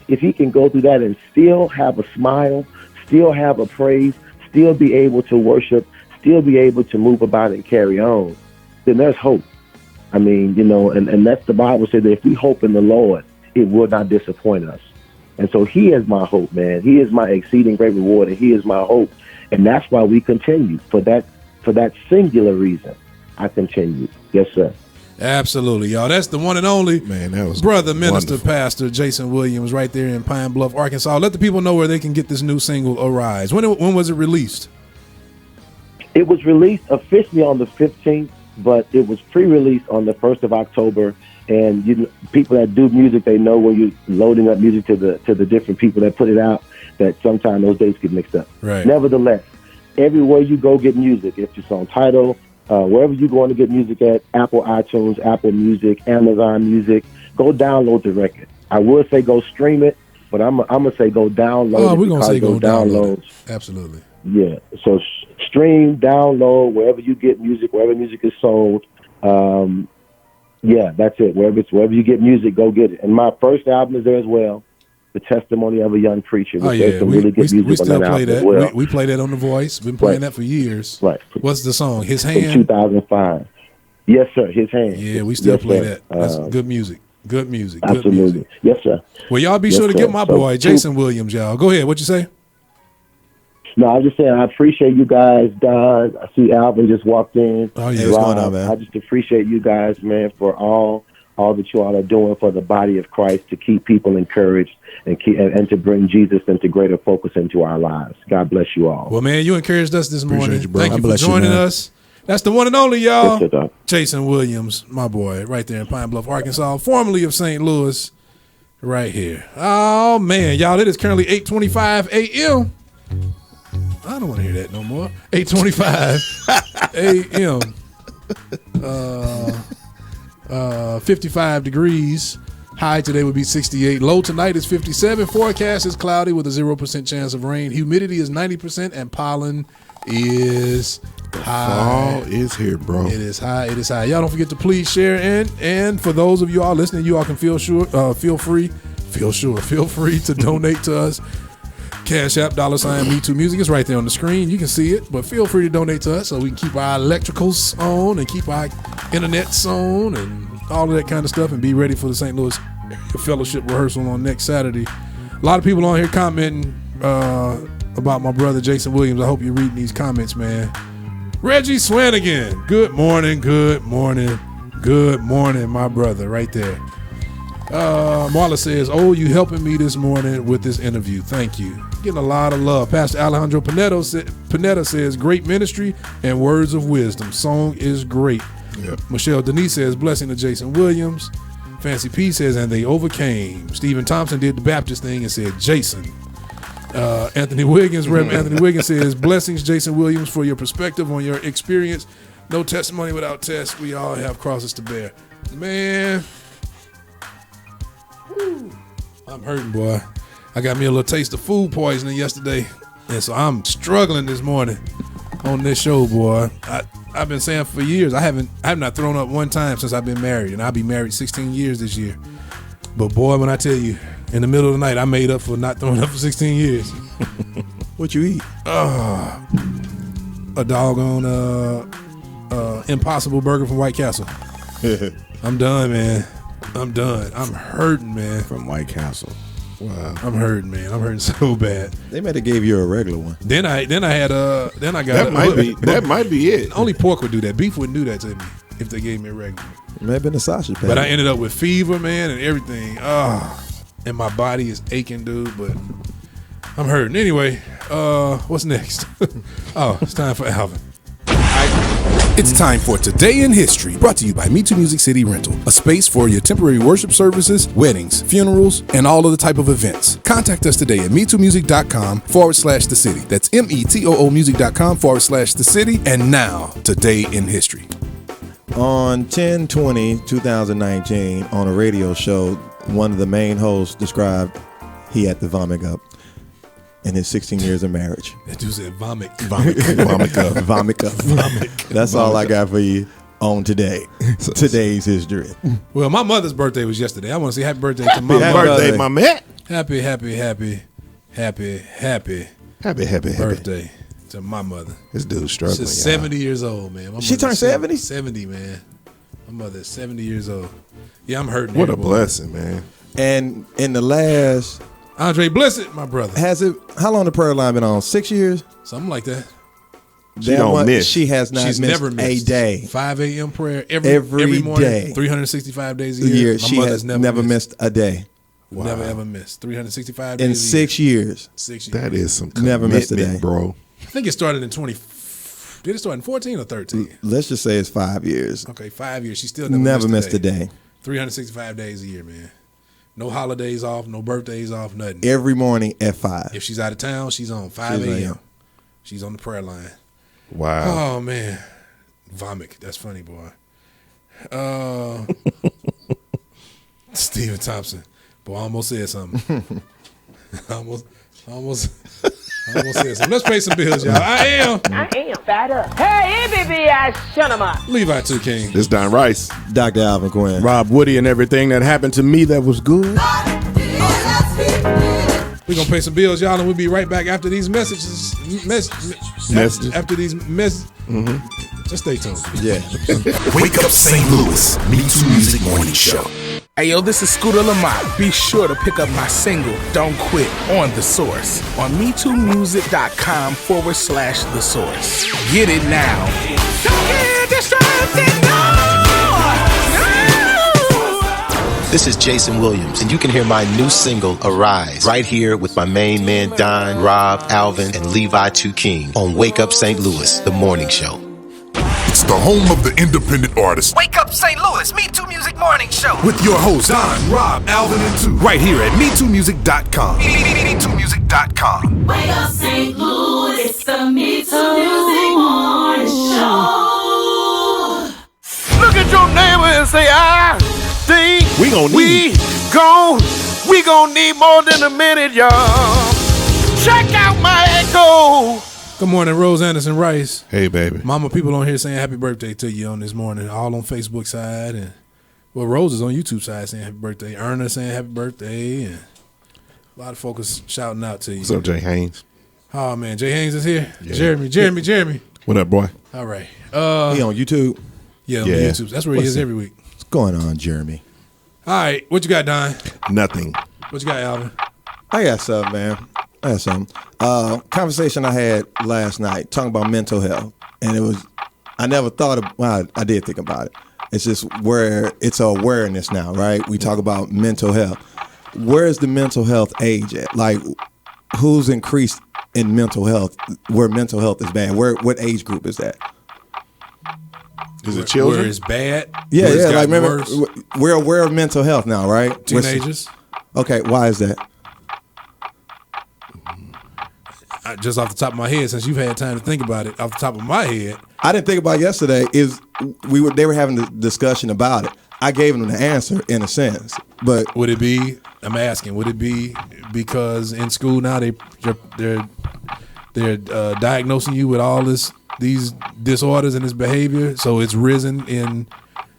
if he can go through that and still have a smile, still have a praise, still be able to worship, still be able to move about and carry on, then there's hope." I mean, you know, and that's the Bible said that if we hope in the Lord, it will not disappoint us. And so he is my hope, man. He is my exceeding great reward, and he is my hope. And that's why we continue. For that singular reason, I continue. Yes, sir. Absolutely, y'all. That's the one and only that was brother, minister, wonderful. pastor Jason Williams, right there in Pine Bluff, Arkansas. Let the people know where they can get this new single, Arise. When was it released? It was released officially on the 15th, but it was pre-released on the 1st of October. And people that do music, they know when you're loading up music to the different people that put it out, that sometimes those dates get mixed up. Right. Nevertheless, everywhere you go get music, if it's on Tidal, wherever you're going to get music at, Apple iTunes, Apple Music, Amazon Music, go download the record. I would say go stream it, but I'm gonna say go download it. We're going to say go download it. Downloads. Absolutely. Yeah, so stream, download, wherever you get music, wherever music is sold. Yeah, that's it. Wherever you get music, go get it. And my first album is there as well, The Testimony of a Young Preacher. There's some really good music we still on that play album that. as well. We play that on The Voice. Been playing that for years. Right. What's the song? His Hand? In 2005. Yes, sir. His Hand. Yeah, we still play sir. that. That's good music. Good music. Absolutely. Good music. Yes, sir. Well, y'all be Yes, sure to sir. get my So, boy, Jason Williams, y'all. Go ahead. What you say? No, I was just saying I appreciate you guys, Don. I see Alvin just walked in. Oh, yeah. What's going on, man? I just appreciate you guys, man, for all that you all are doing for the body of Christ to keep people encouraged and to bring Jesus into greater focus into our lives. God bless you all. Well, man, you encouraged us this morning. you, bro. Thank you God for bless you, joining man. us. That's the one and only, y'all. Yes, sir. Jason Williams, my boy, right there in Pine Bluff, Arkansas, formerly of St. Louis, right here. Oh, man, y'all, it is currently 8:25 a.m. I don't want to hear that no more. 8:25 a.m. 55 degrees. High today would be 68. Low tonight is 57. Forecast is cloudy with a 0% chance of rain. Humidity is 90%, and pollen is high. Fall is here, bro. It is high. It is high. Y'all don't forget to please share, and for those of you all listening, you all can feel free to donate to us. Cash App, $ MeTooMusic is right there on the screen. You can see it, but feel free to donate to us so we can keep our electricals on and keep our internets on and all of that kind of stuff and be ready for the St. Louis Fellowship rehearsal on next Saturday. A lot of people on here commenting about my brother Jason Williams. I hope you're reading these comments, man. Reggie Swanigan, good morning, my brother, right there. Marla says, "Oh, you helping me this morning with this interview. Thank you." Getting a lot of love. Pastor Alejandro Pineda says, "Great ministry and words of wisdom. Song is great." Yep. Michelle Denise says, "Blessing to Jason Williams." Fancy P says, "And they overcame." Stephen Thompson did the Baptist thing and said, "Jason." Anthony Wiggins, Reverend Anthony Wiggins says, "Blessings, Jason Williams, for your perspective on your experience. No testimony without test. We all have crosses to bear." Man, I'm hurting, boy. I got me a little taste of food poisoning yesterday, and so I'm struggling this morning on this show, boy. I've been saying for years I have not thrown up one time since I've been married, and I'll be married 16 years this year. But boy, when I tell you, in the middle of the night, I made up for not throwing up for 16 years. What you eat? A doggone Impossible Burger from White Castle. I'm done, man. I'm done. I'm hurting, man. From White Castle. Wow. I'm hurting, man. I'm hurting so bad. They might have gave you a regular one. Then I got that might be it. Only pork would do that. Beef wouldn't do that to me if they gave me a regular. It may have been a sausage patty. But I ended up with fever, man, and everything. And my body is aching, dude. But I'm hurting. Anyway, what's next? It's time for Alvin. It's time for Today in History, brought to you by MeTooMusic City Rental, a space for your temporary worship services, weddings, funerals, and all of the type of events. Contact us today at MeTooMusic.com/the city. That's METOOmusic.com/the city. And now, Today in History. On 10/20/2019, on a radio show, one of the main hosts described he had to vomit up in his 16 years of marriage. That dude said vomit. Vomit up. That's all I got for you on today. Today's history. Well, my mother's birthday was yesterday. I want to say happy birthday to my Happy birthday, my man. Happy birthday to my mother. This dude's struggling. She's 70 years old, man. She turned 70? 70, man. My mother is 70 years old. Yeah, I'm hurting. What a blessing, man. And in the last Andre Blissett, my brother. Has it? How long the prayer line been on? 6 years? Something like that. She don't miss. She has not She's missed never missed a day. 5 a.m. prayer every morning, day. 365 days a year. She has never missed a day. Wow. Never ever missed 365 days in a 6 years. 6 years. That is some never missed a day, bro. I think it started in 20. Did it start in 14 or 13? Let's just say it's 5 years. Okay, 5 years. She still never missed a day. 365 days a year, man. No holidays off, no birthdays off, nothing. Every morning at 5. If she's out of town, she's on 5 a.m. She's on the prayer line. Wow. Oh man, vomit. That's funny, boy. Stephen Thompson. Boy, I almost said something. I almost said something. Let's pay some bills, y'all. I am fat up. Hey, baby, I shut him up. Levi 2 King. This Don Rice. Dr. Alvin Quinn. Rob Woody and everything that happened to me that was good. We're going to pay some bills, y'all, and we'll be right back after these messages. After these messages. Just stay tuned. Yeah. Wake Up St. Louis, MeTooMusic Morning Show. Hey, yo, this is Scooter Lamont. Be sure to pick up my single, Don't Quit, on The Source on MeTooMusic.com/The Source. Get it now. This is Jason Williams, and you can hear my new single, Arise, right here with my main man, Don, Rob, Alvin, and Levi 2 King on Wake Up St. Louis, the morning show. It's the home of the independent artist. Wake Up St. Louis, MeTooMusic Morning Show. With your hosts, Don, Rob, Alvin, and 2. Right here at MeTooMusic.com. MeTooMusic.com. Wake Up St. Louis, it's the MeTooMusic Morning Show. Look at your neighbor and say, I think we gon' need more than a minute, y'all. Check out my echo. Good morning, Rose Anderson Rice. Hey, baby. Mama, people on here saying happy birthday to you on this morning, all on Facebook side. And well, Rose is on YouTube side saying happy birthday. Erna saying happy birthday. And a lot of folks shouting out to you. What's up, Jay Haynes? Oh, man. Jay Haynes is here. Yeah. Jeremy. What up, boy? All right. He on YouTube? Yeah, on YouTube. That's where he is every week. What's going on, Jeremy? All right. What you got, Don? Nothing. What you got, Alvin? I got something, man. Conversation I had last night talking about mental health, and I never thought of. Well, I did think about it. It's just where it's awareness now, right? We talk about mental health. Where is the mental health age at? Like, who's increased in mental health? Where mental health is bad? What age group is that? Is it children? Where it's bad? Yeah. Like, remember, we're aware of mental health now, right? Teenagers. Okay, why is that? Just off the top of my head, since you've had time to think about it, off the top of my head, I didn't think about it yesterday. They were having a discussion about it. I gave them the answer in a sense, but would it be? I'm asking. Would it be because in school now they're diagnosing you with all these disorders and this behavior, so it's risen in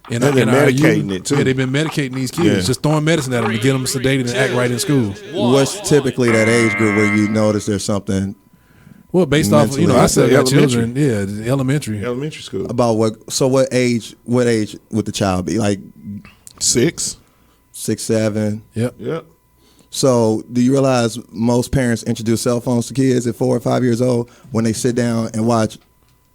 they've been medicating it too. Yeah, they've been medicating these kids, just throwing medicine at them to get them sedated and act right in school. What's typically that age group where you notice there's something? Well, based off, I said got children, elementary school. About what? So what age would the child be? Like 6, 7. Yep. So do you realize most parents introduce cell phones to kids at 4 or 5 years old when they sit down and watch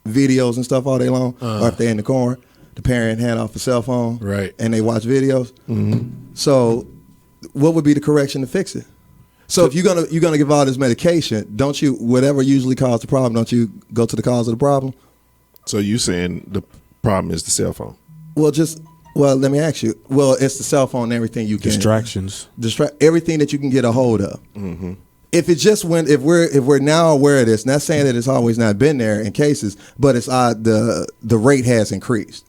videos and stuff all day long, or if they're in the car? The parent hand off a cell phone, right, and they watch videos. Mm-hmm. So, what would be the correction to fix it? So, if you're gonna give all this medication, don't you, whatever usually caused the problem, don't you go to the cause of the problem? So you saying the problem is the cell phone? Well, let me ask you. Well, it's the cell phone and everything you can distractions, everything that you can get a hold of. Mm-hmm. If we're now aware of this, not saying that it's always not been there in cases, but it's the rate has increased.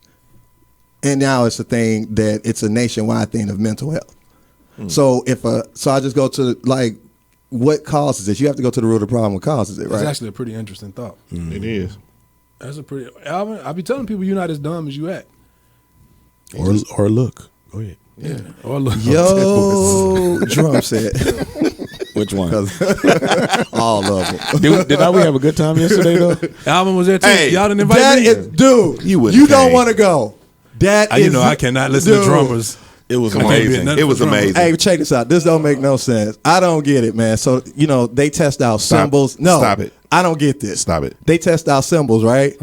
And now it's a thing that it's a nationwide thing of mental health. So I just go to like what causes it. You have to go to the root of the problem. What causes it, right? That's actually a pretty interesting thought. It is. That's a pretty Alvin. I be telling people you're not as dumb as you act. Or look. Go ahead. Yeah. Or look. Yo, drum set. Which one? All of them. Did we have a good time yesterday though? Alvin was there too. Hey, y'all didn't invite me. Dude, you don't want to go. I cannot listen to drummers It was Come on, amazing. it was amazing. Hey, check this out. This don't make no sense. I don't get it, man. So, they test out symbols. No. Stop it. I don't get this. Stop it. They test out symbols, right?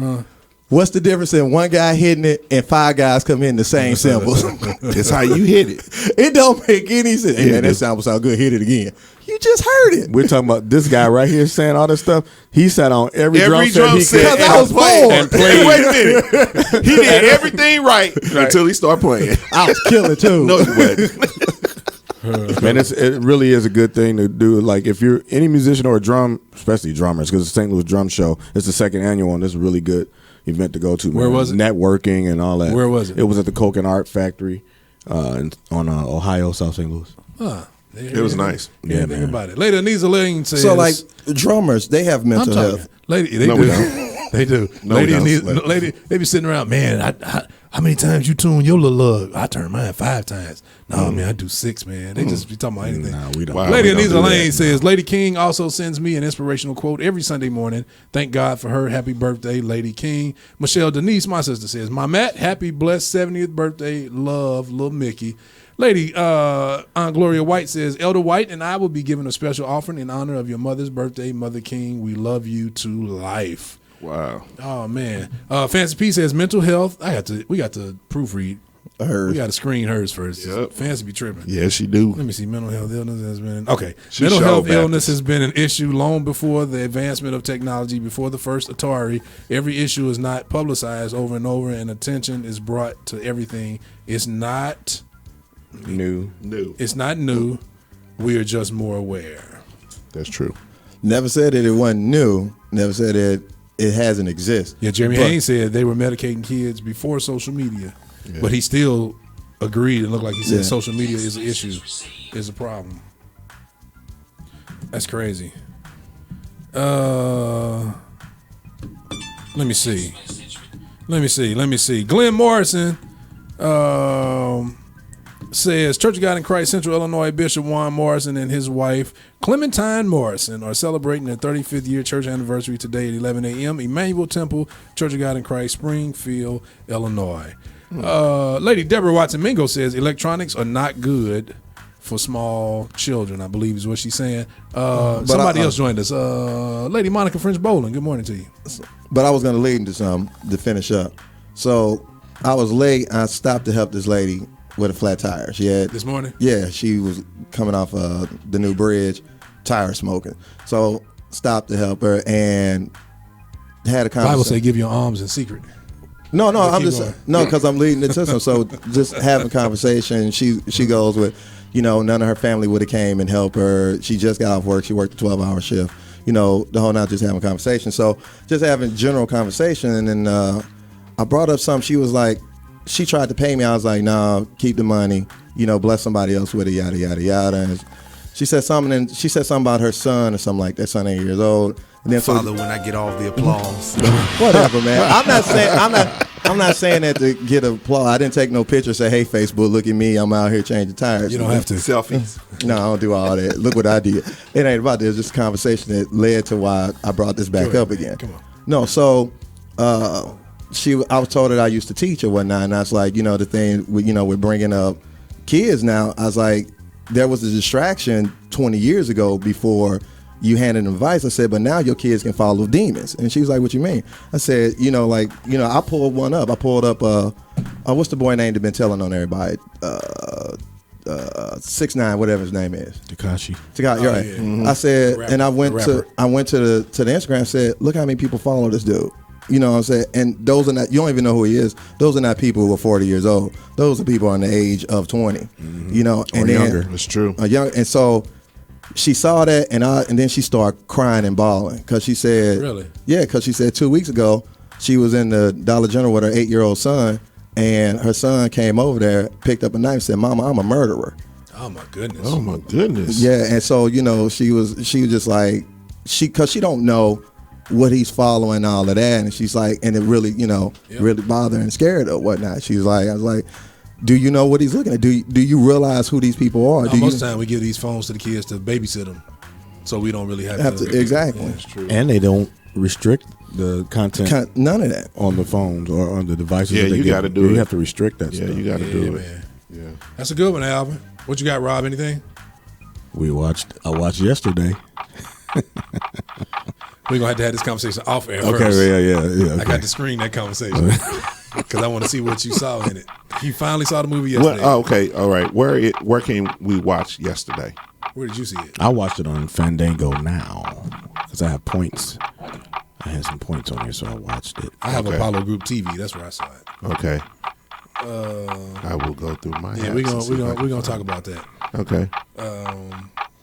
What's the difference in one guy hitting it and 5 guys come in the same symbols? It's how you hit it. It don't make any sense. Hey, man, that sound good. Hit it again. You just heard it. We're talking about this guy right here saying all this stuff. He sat on every drum set set because I was bored. and played. Wait a minute. He did everything right until he started playing. I was killing too. No, you wasn't. Man, it really is a good thing to do. Like if you're any musician or a drum, especially drummers, because the St. Louis Drum Show, it's the second annual one. This is a really good event to go to. Where was it? Networking and all that. Where was it? It was at the Coke and Art Factory on Ohio, South St. Louis. It was nice. Yeah, think about it. Lady Anisa Lane says. So, like, drummers, they have mental health. Lady, they No, do. we don't. They do. No, Lady, we don't. lady, they be sitting around, man, how many times you tune your little lug? I turn mine 5 times. No, man, I do 6, man. They just be talking about anything. No, we don't. Wow. Lady we don't Anisa do Lane that. says, Lady King also sends me an inspirational quote every Sunday morning. Thank God for her. Happy birthday, Lady King. Michelle Denise, my sister, says, my Matt, happy blessed 70th birthday. Love, little Mickey. Lady Aunt Gloria White says, Elder White and I will be giving a special offering in honor of your mother's birthday, Mother King. We love you to life. Wow. Oh man. Fancy P says mental health. We got to proofread. Hers. We got to screen hers first. Yep. Fancy be tripping. Yes, she do. Let me see. Mental health illness has been mental showed health Baptist. illness has been an issue long before the advancement of technology. Before the first Atari, every issue is not publicized over and over, and attention is brought to everything. It's not New. It's not new. We are just more aware. That's true. Never said that it wasn't new. Never said that it hasn't existed. Yeah, Jeremy Haynes said they were medicating kids before social media, but he still agreed. It looked like he said social media is an issue, is a problem. That's crazy. Let me see. Glenn Morrison says Church of God in Christ Central Illinois Bishop Juan Morrison and his wife Clementine Morrison are celebrating their 35th year church anniversary today at 11 a.m. Emmanuel Temple, Church of God in Christ, Springfield, Illinois. Lady Deborah Watson Mingo says electronics are not good for small children, I believe is what she's saying. Somebody else joined us. Lady Monica French Bowling, good morning to you. But I was going to lead into something to finish up. So I was late. I stopped to help this lady with a flat tire. She had this morning? Yeah, she was coming off the new bridge, tire smoking. So stopped to help her and had a conversation. Bible say give your alms in secret. No, I'm just because I'm leading the system. So just having a conversation. She goes with, none of her family would have came and helped her. She just got off work. She worked a 12-hour shift. The whole night just having a conversation. So just having general conversation, and then I brought up something. She was like, she tried to pay me. I was like, nah, keep the money. Bless somebody else with it. Yada yada yada. And she said something. And she said something about her son or something like that. Son 8 years old. And then Father, when I get all the applause. Whatever, man. I'm not saying that to get applause. I didn't take no picture. Say, hey, Facebook, look at me. I'm out here changing tires. You don't have to selfies. No, I don't do all that. Look what I did. It ain't about that. It's just a conversation that led to why I brought this back up again. Come on. No, so I was told that I used to teach or whatnot, and I was like, the thing, we're bringing up kids now. I was like, there was a distraction 20 years ago before you handed them advice. I said, but now your kids can follow demons. And she was like, what you mean? I said, I pulled one up. I pulled up, what's the boy name that been telling on everybody? 6ix9ine, whatever his name is. Tekashi. You're right. Yeah. Mm-hmm. I said, Rapper. and I went to the Instagram and said, look how many people follow this dude. You know what I'm saying? And those are not, you don't even know who he is. Those are not people who are 40 years old. Those are people on the age of 20. And or then, younger. That's true. And so she saw that, and then she started crying and bawling because she said, Really? Yeah, because she said 2 weeks ago she was in the Dollar General with her 8-year-old son, and her son came over there, picked up a knife, and said, "Mama, I'm a murderer." Oh my goodness. Oh my goodness. Yeah, and so she was just like because she don't know what he's following and all of that, and she's like, and it really really bothered and scared her or whatnot. She's like, I was like, do you know what he's looking at? Do you realize who these people are? Most of the time we give these phones to the kids to babysit them, so we don't really have to. Exactly. Yeah, that's true. And they don't restrict the content. None of that on the phones or on the devices. Yeah, that they you got to do it. You have to restrict that Yeah, stuff. you got to do it. Man. Yeah. That's a good one, Alvin. What you got, Rob? Anything? I watched yesterday. We're going to have this conversation off air Okay, first. yeah. Okay. I got to screen that conversation because I want to see what you saw in it. You finally saw the movie yesterday. Okay, all right. Where can we watch yesterday? Where did you see it? I watched it on Fandango now because I have points. I had some points on here, so I watched it. I have Apollo Group TV. That's where I saw it. Okay. I will go through my. Yeah, we're gonna talk about that. Okay.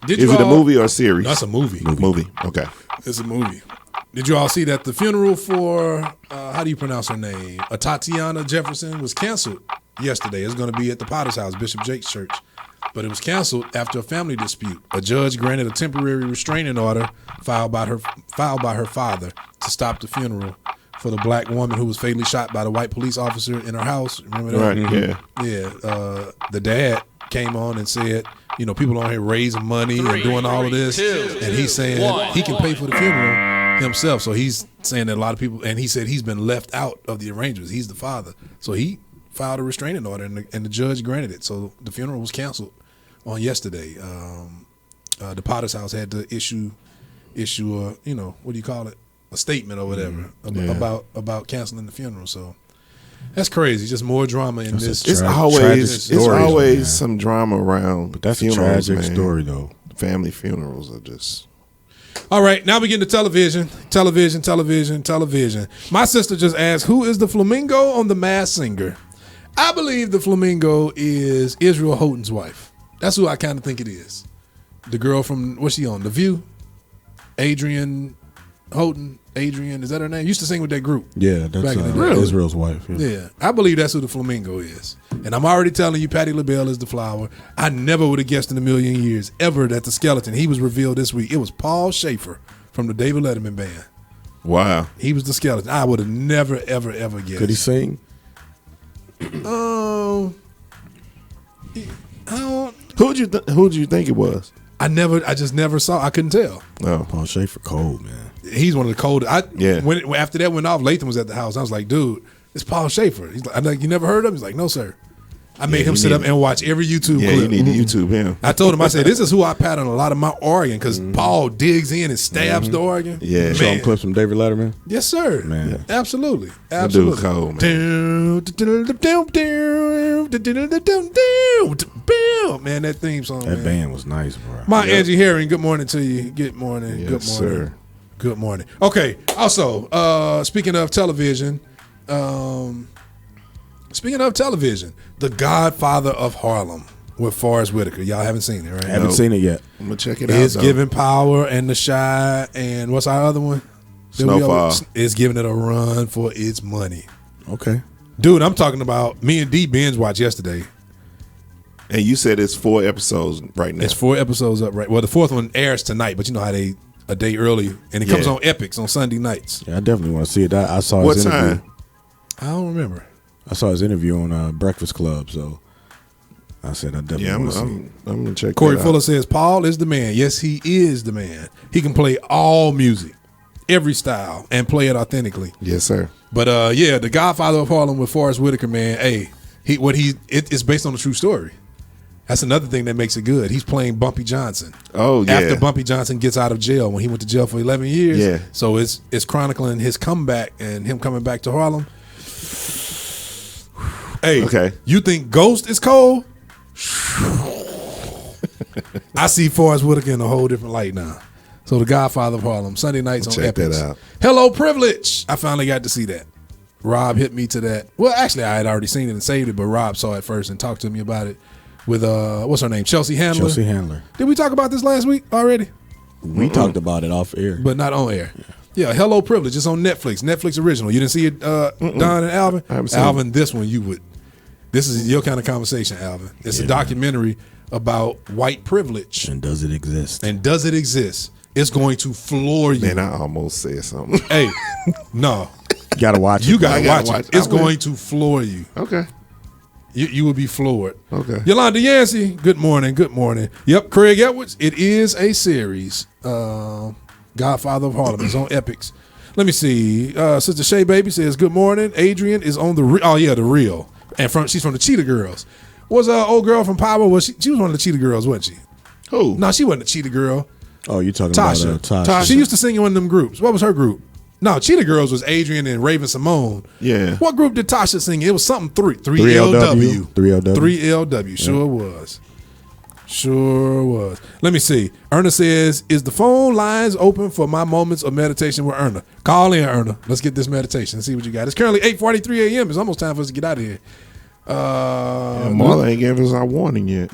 Is it a movie or a series? That's a movie. Movie. Okay. It's a movie. Did you all see that the funeral for how do you pronounce her name? Tatiana Jefferson was canceled yesterday. It's going to be at the Potter's House, Bishop Jake's church, but it was canceled after a family dispute. A judge granted a temporary restraining order filed by her father to stop the funeral for the black woman who was fatally shot by the white police officer in her house. Remember that? Right. Mm-hmm. Yeah. The dad came on and said, people on here raising money and doing all of this, and he's saying he can pay for the funeral himself. So he's saying that a lot of people, and he said he's been left out of the arrangements. He's the father, so he filed a restraining order, and the judge granted it. So the funeral was canceled on yesterday. The Potter's House had to issue what do you call it? A statement or whatever about canceling the funeral. So that's crazy. Just more drama in this. It's always some drama around. But that's funerals, a tragic story, though. Family funerals are just. All right, now we get into television. My sister just asked, who is the flamingo on The Masked Singer? I believe the flamingo is Israel Houghton's wife. That's who I kind of think it is. The girl from, what's she on? The View? Adrian Houghton. Adrian, is that her name? Used to sing with that group. Yeah, that's Israel's wife. Yeah, I believe that's who the flamingo is. And I'm already telling you, Patti LaBelle is the flower. I never would have guessed in a million years ever that the skeleton, he was revealed this week. It was Paul Schaefer from the David Letterman Band. Wow. He was the skeleton. I would have never, ever, ever guessed. Could he sing? Who'd you think it was? I just never saw. I couldn't tell. No, Paul Schaefer, cold, man. He's one of the coldest. After that went off, Latham was at the house. I was like, dude, it's Paul Schaefer. I'm like, you never heard of him? He's like, no, sir. I made him sit up and watch every YouTube clip. Yeah, you need to YouTube him. I told him, I said, this is who I pat on a lot of my organ because Paul digs in and stabs the organ. Yeah. Show him clips from David Letterman? Yes, sir. Man. Yeah. Absolutely. That dude cold, man. Man, that theme song, That band was nice, bro. Angie Herring, good morning to you. Good morning. Yes, good morning. sir. Good morning. Okay, also, speaking of television, The Godfather of Harlem with Forrest Whitaker. Y'all haven't seen it, right? Haven't seen it yet. I'm going to check it out. It's Giving Power and The Shy and what's our other one? Snowfall. It's giving it a run for its money. Okay. Dude, I'm talking about me and D binge watched yesterday. And you said it's 4 episodes right now. It's 4 episodes up right. Well, the 4th one airs tonight, but you know how they a day early, and it comes on Epics on Sunday nights. Yeah, I definitely want to see it. I saw what his interview. time? I don't remember. I saw his interview on Breakfast Club, so I said I definitely want to see it. I'm going to check Corey that Fuller out. says, Paul is the man. Yes, he is the man. He can play all music, every style, and play it authentically. Yes, sir. But The Godfather of Harlem with Forrest Whitaker, man, it's based on a true story. That's another thing that makes it good. He's playing Bumpy Johnson. Oh, yeah. After Bumpy Johnson gets out of jail, when he went to jail for 11 years. Yeah. So it's chronicling his comeback and him coming back to Harlem. Hey, okay. You think Ghost is cold? I see Forrest Whitaker in a whole different light now. So The Godfather of Harlem, Sunday nights on check Epics. that out. Hello, Privilege. I finally got to see that. Rob hit me to that. Well, actually, I had already seen it and saved it, but Rob saw it first and talked to me about it with, what's her name, Chelsea Handler. Chelsea Handler. Did we talk about this last week already? We talked about it off air. But not on air. Yeah, Hello, Privilege. It's on Netflix. Netflix original. You didn't see it, Don and Alvin? I haven't seen Alvin, this one you would. This is your kind of conversation, Alvin. It's a documentary about white privilege. And does it exist? It's going to floor you. Man, I almost said something. Hey, no. You got to watch it. You got to watch it. It's going to floor you. Okay. You will be floored. Okay. Yolanda Yancey, good morning. Good morning. Yep, Craig Edwards. It is a series. Godfather of Harlem is on Epics. Let me see. Sister Shay Baby says, good morning. Adrian is on the Real. And she's from the Cheetah Girls. Was old girl from Power? Was she was one of the Cheetah Girls, wasn't she? Who? No, she wasn't a Cheetah Girl. Oh, you talking Tasha. about Tasha? She used to sing in one of them groups. What was her group? No, Cheetah Girls was Adrian and Raven Simone. Yeah. What group did Tasha sing? It was something 3LW. 3LW. 3LW. Sure was. Sure was. Let me see. Erna says, is the phone lines open for my moments of meditation with Erna? Call in, Erna. Let's get this meditation and see what you got. It's currently 8:43 a.m. It's almost time for us to get out of here. Marla ain't gave us our warning yet.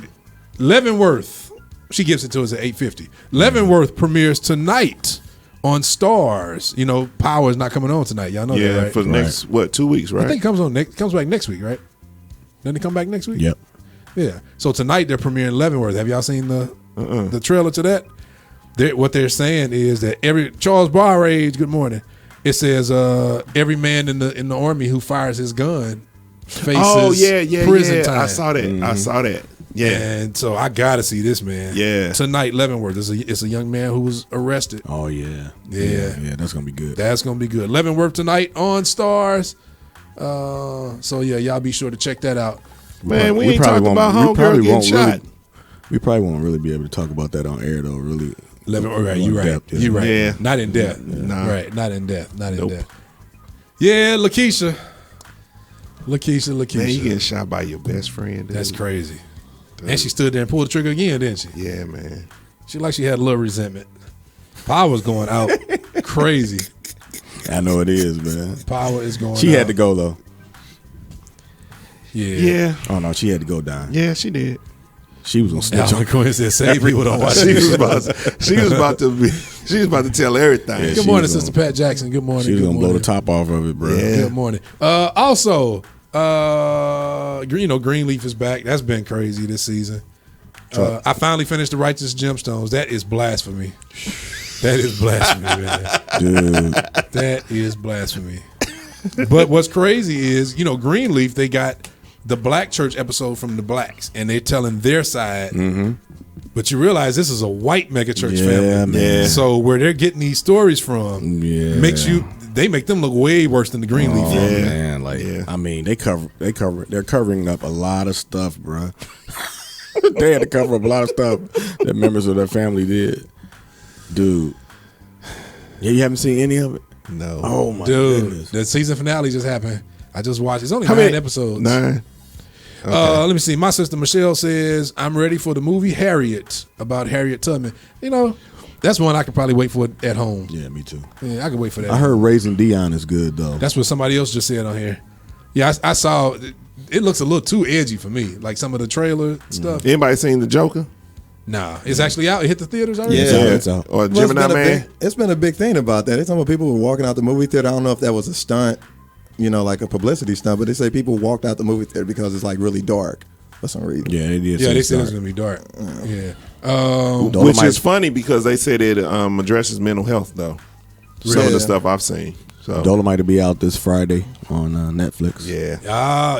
Leavenworth. She gives it to us at 8:50. Leavenworth premieres tonight on Stars. You know, Power is not coming on tonight. Y'all know that, right? For the next 2 weeks, right? I think it comes back next week, right? Doesn't it come back next week? Yep. Yeah. So tonight they're premiering Leavenworth. Have y'all seen the trailer to that? What they're saying is that Charles Barrage, good morning. It says every man in the army who fires his gun faces prison time. I saw that. Mm-hmm. I saw that. Yeah. And so I gotta see this, man. Yeah. Tonight, Leavenworth. It's a young man who was arrested. Oh yeah. Yeah. That's gonna be good. That's gonna be good. Leavenworth tonight on Stars. So yeah, y'all be sure to check that out. Man, we ain't talking about homegirl getting shot. We probably won't really be able to talk about that on air though. Really. Right, you're right. Depth, You're right. Yeah. Not in depth. Nah. Right. Not in depth. Not in depth. Yeah, Lakeisha. Man, you getting shot by your best friend. That's crazy. And she stood there and pulled the trigger again, didn't she? Yeah, man. She had a little resentment. Power's going out crazy. I know it is, man. Power is going out. She had to go though. Yeah. Oh no, she had to go down. Yeah, she did. She was gonna snitch on Cohen said, "Save people don't watch she was about to tell everything." Yeah, good morning, Sister Pat Jackson. Good morning. She was gonna blow the top off of it, bro. Yeah. Good morning. Also, Greenleaf is back. That's been crazy this season. I finally finished The Righteous Gemstones. That is blasphemy. That is blasphemy, man. Dude. That is blasphemy. But what's crazy is, Greenleaf, they got the Black Church episode from the Blacks, and they're telling their side. Mm-hmm. But you realize this is a white megachurch family. Man. So where they're getting these stories from they make them look way worse than the Greenleaf family. Man, I mean, they're covering up a lot of stuff, bro. They had to cover up a lot of stuff that members of their family did. Dude. Yeah, you haven't seen any of it? No. Oh my goodness. The season finale just happened. I just watched. It's only 9 episodes. 9. Okay. Let me see. My sister Michelle says, I'm ready for the movie Harriet about Harriet Tubman. That's one I could probably wait for at home. Yeah, me too. Yeah, I could wait for that. I heard Raising Dion is good, though. That's what somebody else just said on here. Yeah, I saw. It looks a little too edgy for me. Like some of the trailer stuff. Anybody seen The Joker? Nah, it's actually out. It hit the theaters already? Yeah. It's out. Or Gemini Man? It's been a big thing about that. It's some people were walking out the movie theater. I don't know if that was a stunt, like a publicity stunt, but they say people walked out the movie theater because it's like really dark for some reason. Yeah, it is. Yeah, they said it was going to be dark. Yeah. Which is funny because they said it addresses mental health, though. Some of the stuff I've seen. So Dolomite will be out this Friday on Netflix. Yeah.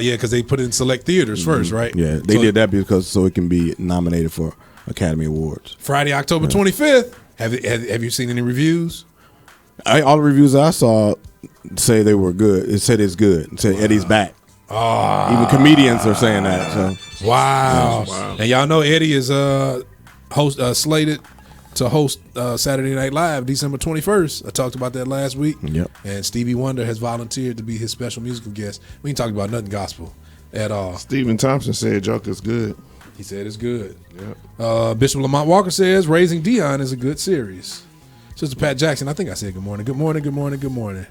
Because they put it in select theaters first, right? Yeah, they did that so it can be nominated for Academy Awards. Friday, October 25th. Have you seen any reviews? All the reviews I saw say they were good. It said it's good. It said Eddie's back. Even comedians are saying that. So. Wow. And y'all know Eddie is slated to host Saturday Night Live December 21st. I talked about that last week. Yep. And Stevie Wonder has volunteered to be his special musical guest. We ain't talking about nothing gospel at all. Stephen Thompson said Joker's good. He said it's good. Yep. Bishop Lamont Walker says Raising Dion is a good series. Sister Pat Jackson, I think I said good morning. Good morning, good morning, good morning.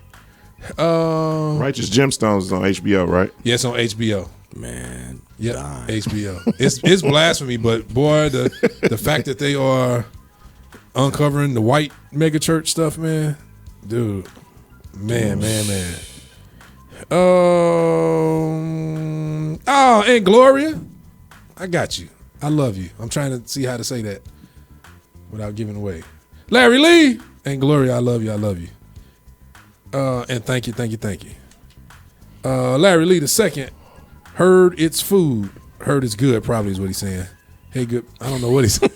Righteous Gemstones is on HBO, right? Yeah, it's on HBO. Man. Yep, HBO. It's blasphemy, but boy, the fact that they are uncovering the white megachurch stuff, man. Dude. Man. And Gloria. I got you. I love you. I'm trying to see how to say that without giving away. Larry Lee and Gloria, I love you. I love you. And thank you. Larry Lee II heard it's food. Heard it's good, probably is what he's saying. Hey, good. I don't know what he's saying.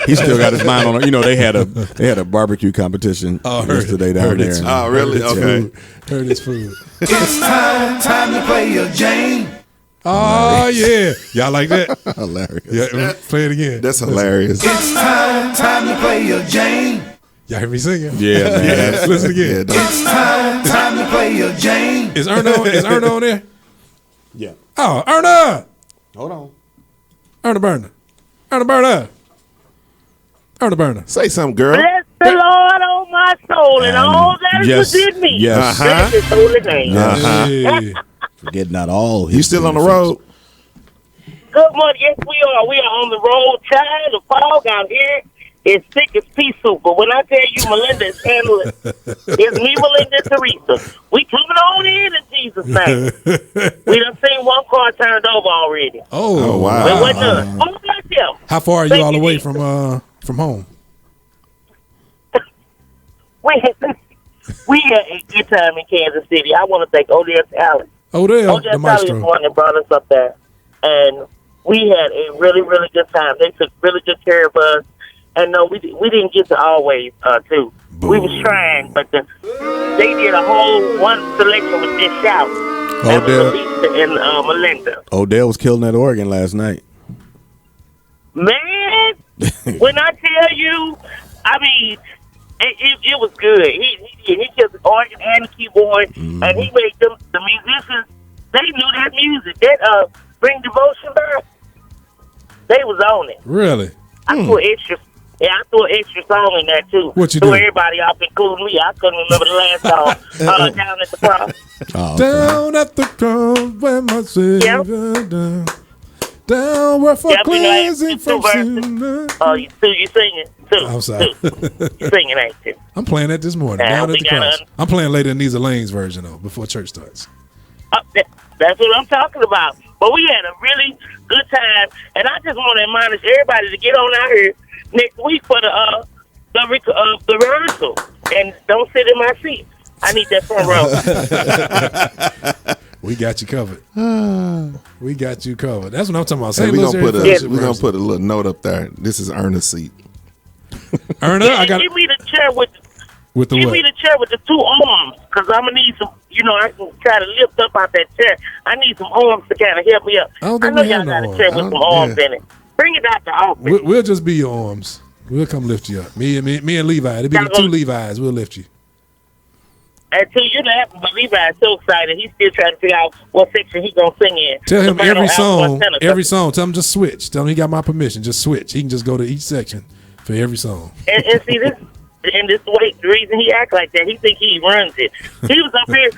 He still got his mind on it. They had a barbecue competition yesterday down there. Oh, really? Okay. Heard it's food. It's time to play your game. Oh yeah, y'all like that? Hilarious. Yeah, play it again. That's hilarious. It's time to play your game. Y'all hear me singing? Yeah, man. Listen again. It's time to play your game. Is Erna on there? Yeah. Oh, Erna! Hold on. Erna Burner. Say something, girl. Bless the Lord, oh my soul, and all that is within me. Yes. Bless his holy name. Hey. Forget not all. You still on the road? Good morning. Yes, we are. We are on the road, child. The fog out here is thick as pea soup. But when I tell you Melinda is handling it, it's me, Melinda, and Teresa. We coming on in Jesus' name. We done seen one car turned over already. Oh, wow. But what done? Oh, bless him. How far are you all the way from home? We had a good time in Kansas City. I want to thank Odell Talley. Odell the Talley is maestro. the one that brought us up there. And we had a really, really good time. They took really good care of us. And no, we didn't get to always, too. Boom. We was trying, but they did a whole one selection with this shout. Odell and Melinda. Odell was killing that organ last night. Man, when I tell you, I mean, it was good. He killed the organ and the keyboard, and he made them, the musicians, they knew that music. That Bring Devotion back, they was on it. Really? I threw an extra song in there, too. What you do? do? Everybody off, including me. I couldn't remember the last song. Down at the cross. Oh, down at the cross where my Savior down. Down where for cleansing from sin. Oh, you singing, too. I'm sorry. You singing, ain't you? I'm playing that this morning. Down at the cross. I'm playing later in Nisa Lane's version, though, before church starts. That's what I'm talking about. But we had a really good time, and I just want to admonish everybody to get on out here next week for the rehearsal, and don't sit in my seat. I need that front row. We got you covered. We got you covered. That's what I'm talking about. Hey, we're gonna put a little note up there. This is Erna's seat. Erna, I got. Give me the chair with the give what? me the chair with the two arms, because I'm gonna need some. I can try to lift up out that chair. I need some arms to kind of help me up. I know y'all got a chair with some arms in it. Bring it out the office. We'll just be your arms. We'll come lift you up. Me and Levi. It'll be the two Levi's. We'll lift you. Until you're laughing, but Levi's so excited. He's still trying to figure out what section he's going to sing in. Tell him every song. Tell him just switch. Tell him he got my permission. Just switch. He can just go to each section for every song. And see, the reason he act like that, he think he runs it. He was up here.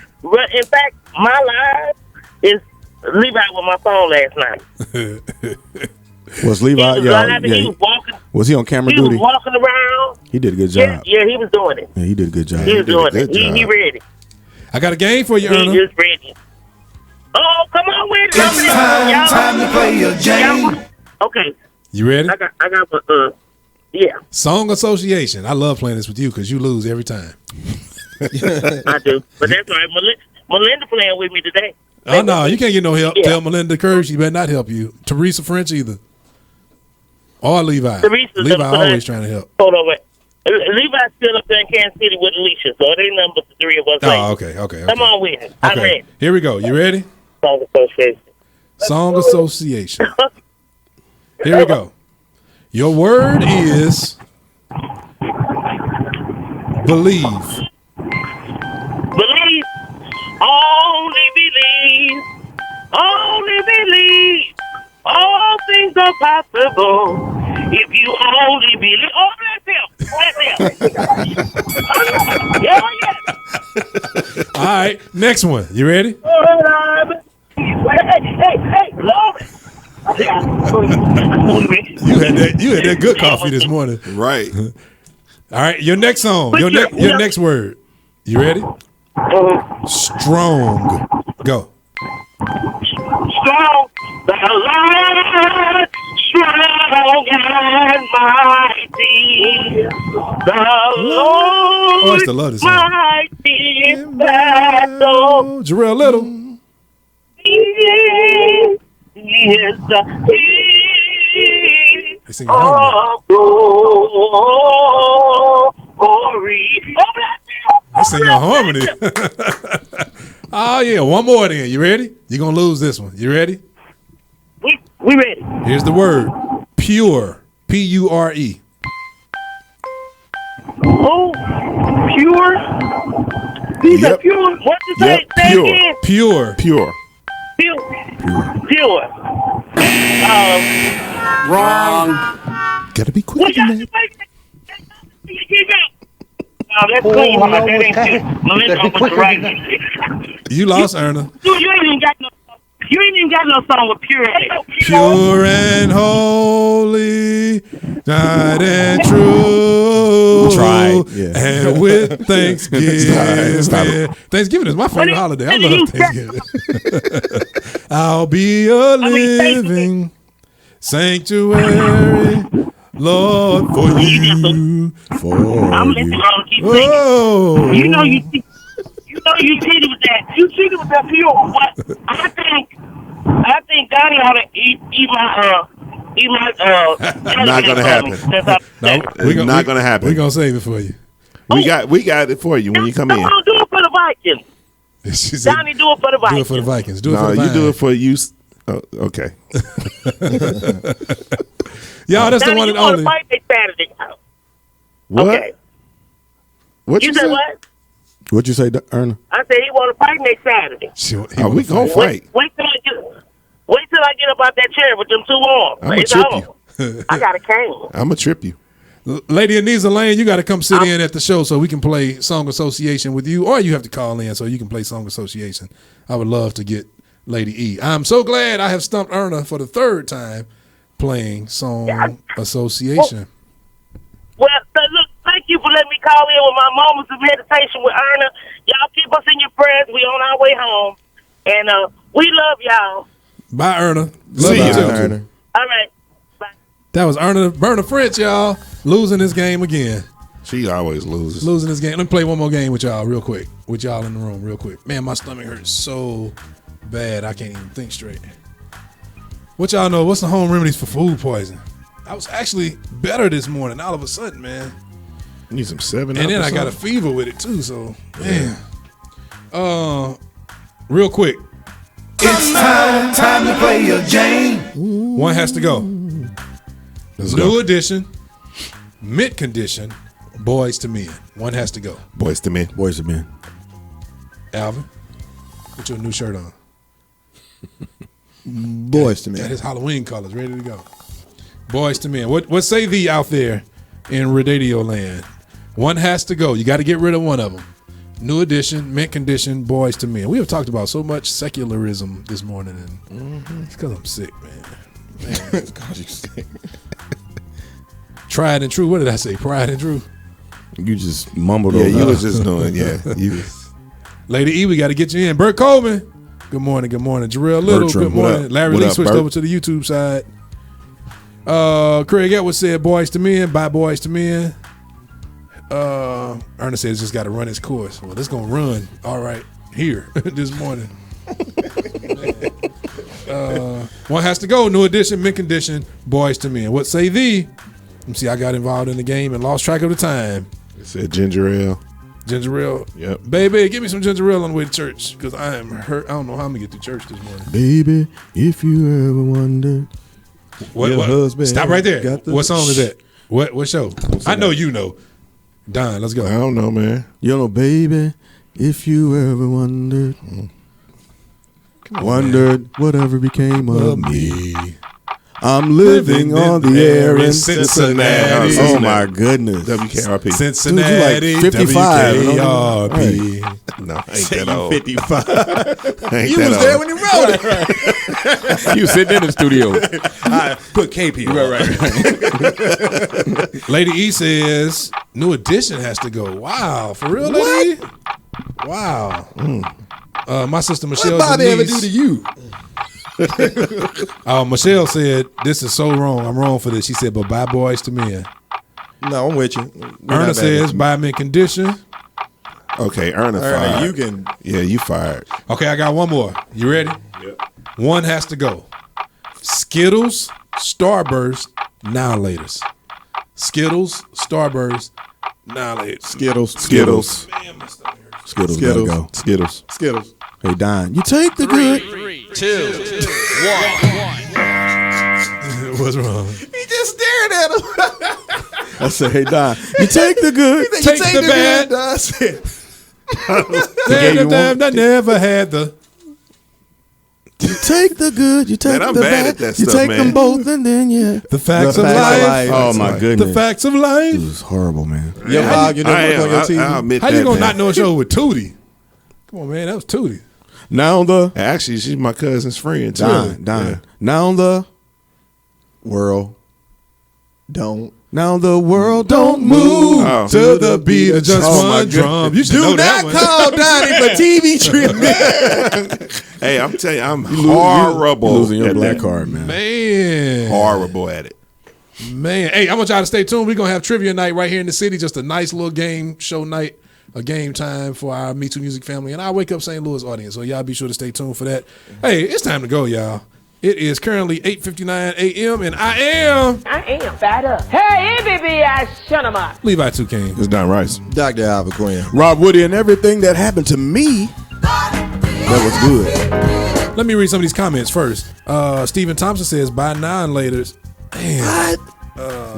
In fact, my live is Levi with my phone last night. Was Levi? Was he on camera duty? He was walking around. He did a good job. Yeah, he was doing it. Yeah, he did a good job. He was doing it. He ready. I got a game for you, Erna. He just ready. Oh, come on with it. It's time to play your game. Okay. You ready? I got yeah. Song association. I love playing this with you because you lose every time. I do. But that's all right. Melinda playing with me today. Oh, no. You can't get no help. Yeah. Tell Melinda Curry she better not help you. Teresa French either. Or Levi. Levi always trying to help. Hold on, wait. Levi's still up there in Kansas City with Alicia, so it ain't nothing but the three of us. Oh, okay. Come on with it. Okay. I'm ready. Here we go. You ready? Song association. Song association. Here we go. Your word is believe. Believe. Only believe. Only believe. All things are possible if you only believe. Oh, that's him. Yeah. All right, next one. You ready? Hey, Lord. You had that good coffee this morning. Right. All right, your next song. Your next word. You ready? Strong. Go. Strong. The Lord, strong and mighty. The Lord, it's the Lord mighty in battle. Jarrell Little. He is the King of glory. I sing your harmony. Oh, yeah. One more then. You ready? You're going to lose this one. You ready? We ready. Here's the word. Pure. P-U-R-E. Oh, pure? These are pure? What you say? Say Pure. again? Pure. Pure. Pure. Wrong. Gotta be quick. What y'all keep out? Oh, that's clean. That ain't shit. Melinda was right. You lost, Erna. Dude, you ain't even got no song with pure. Pure and holy, tried and true. Tried, yeah. And with Thanksgiving. Stop it. Thanksgiving is my favorite holiday. I love Thanksgiving. I'll be a living sanctuary, Lord, for you. I'm letting you keep singing. Oh. You know you cheated with that. You cheated with that pure. What? I think Donnie ought to eat my Not gonna happen. No, not gonna happen. We're gonna save it for you. We got it for you when you come in. Don't do it for the Vikings. She said, Donnie, do it for the Vikings. do it for the Vikings. Do it No, for the you do Vine. it for you. Oh, okay. Y'all, that's Donnie, the one you and want only. to fight next Saturday? What? Okay. What You you said say? what? What'd you say, Erna? I said he want to fight next Saturday. Oh, we gonna fight. Wait till I get up out that chair with them two arms. I'ma It's trip on. you. I got a cane. I'm gonna trip you. Lady Anisa Lane, you got to come sit in at the show so we can play Song Association with you, or you have to call in so you can play Song Association. I would love to get Lady E. I'm so glad I have stumped Erna for the third time playing Song Association. Well, look, thank you for letting me call in with my moments of meditation with Erna. Y'all keep us in your prayers. We on our way home. And we love y'all. Bye, Erna. See you, Erna. All right. That was Berna French, y'all, losing this game again. She always loses. Losing this game. Let me play one more game with y'all real quick. With y'all in the room real quick. Man, my stomach hurts so bad I can't even think straight. What y'all know? What's the home remedies for food poisoning? I was actually better this morning all of a sudden, man. You need some 7 And then I got a fever with it too, so man. Real quick. It's time to play your game. One has to go. New edition, mint condition, Boys to Men. One has to go. Boys to Men. Boys to Men. Alvin, put your new shirt on. Boys to Men. Got his Halloween colors ready to go. Boys to Men. What say thee out there in Radio Land? One has to go. You got to get rid of one of them. New edition, mint condition, Boys to Men. We have talked about so much secularism this morning, and it's because I'm sick, man. It's because you're sick. Tried and true. What did I say? Pride and true. You just mumbled Yeah, over. you was just doing. Yeah, you. Lady E, we got to get you in. Bert Coleman. Good morning. Good morning. Jarrell Little. Bertram, Good morning. what up? Larry What Lee up, switched Bert? over to the YouTube side. Craig Edwards said Boys to Men. Bye, Boys to Men. Ernest said it's just got to run its course. Well, it's going to run all right here this morning. One has to go. New edition, mint condition, Boys to Men. What say thee? Let me see. I got involved in the game and lost track of the time. It said ginger ale. Ginger ale. Yep. Baby, give me some ginger ale on the way to church because I am hurt. I don't know how I'm going to get to church this morning. Baby, if you ever wondered. What? Husband Stop right there. got the- What song is that? What show? I know you know. Don, let's go. I don't know, man. You know, baby, if you ever wondered. Wondered whatever became of me. I'm living on the air in Cincinnati. Oh my goodness. WKRP. Cincinnati. Dude, you like 55. WKRP. No, I ain't that old. 55. You was there when you wrote it. You was sitting in the studio. I put KP on. Right. Lady E says, new edition has to go. Wow. For real, Lady E? Wow. My sister Michelle. What Bobby ever do to you? Michelle said, this is so wrong. I'm wrong for this. She said, but bye, Boys to Men. No, I'm with you. Erna says, buy mint condition. Okay, Erna fired. You can. Yeah, you fired. Okay, I got one more. You ready? Yep. One has to go. Skittles, Starburst, Now Laters. Skittles, Starburst, Now Laters. Skittles. Skittles. Man, my stomach hurts. Skittles. Skittles. Gotta go. Skittles. Skittles. Hey, Don, you take the good. 3, 2, 1. What's wrong? He just stared at him. I said, hey, Don, you take the good, take the bad. I said, Damn, I never had the. You take the good, you take Man, I'm the bad bad. at that you stuff, take man. them both, and then The facts of life. Oh my goodness, The facts of life. This is horrible, man. Yo, Bob, you never look on your TV. I'll admit How you that, gonna man. not know a show with Tootie? Come on, man, that was Tootie. Now the Actually, she's my cousin's friend too. Don. Yeah. Now the World don't. Now the world Don't move Oh. to the beat of just Oh, my one drum. You should Do know that not one. call Donnie for TV treatment. Hey, I'm telling you, I'm You're horrible. losing your at black that. card, man. Man. Horrible at it. Man. Hey, I want y'all to stay tuned. We're going to have trivia night right here in the city. Just a nice little game show night, a game time for our Me Too Music family and our Wake Up St. Louis audience. So y'all be sure to stay tuned for that. Hey, it's time to go, y'all. It is currently 8:59 a.m. and I am fat up. Hey, baby, I shut him up. Levi 2 King. It's Don Rice. Dr. Alva Quinn. Rob Woody, and everything that happened to me that was good. Let me read some of these comments first. Stephen Thompson says, "Bye now and laters." Man,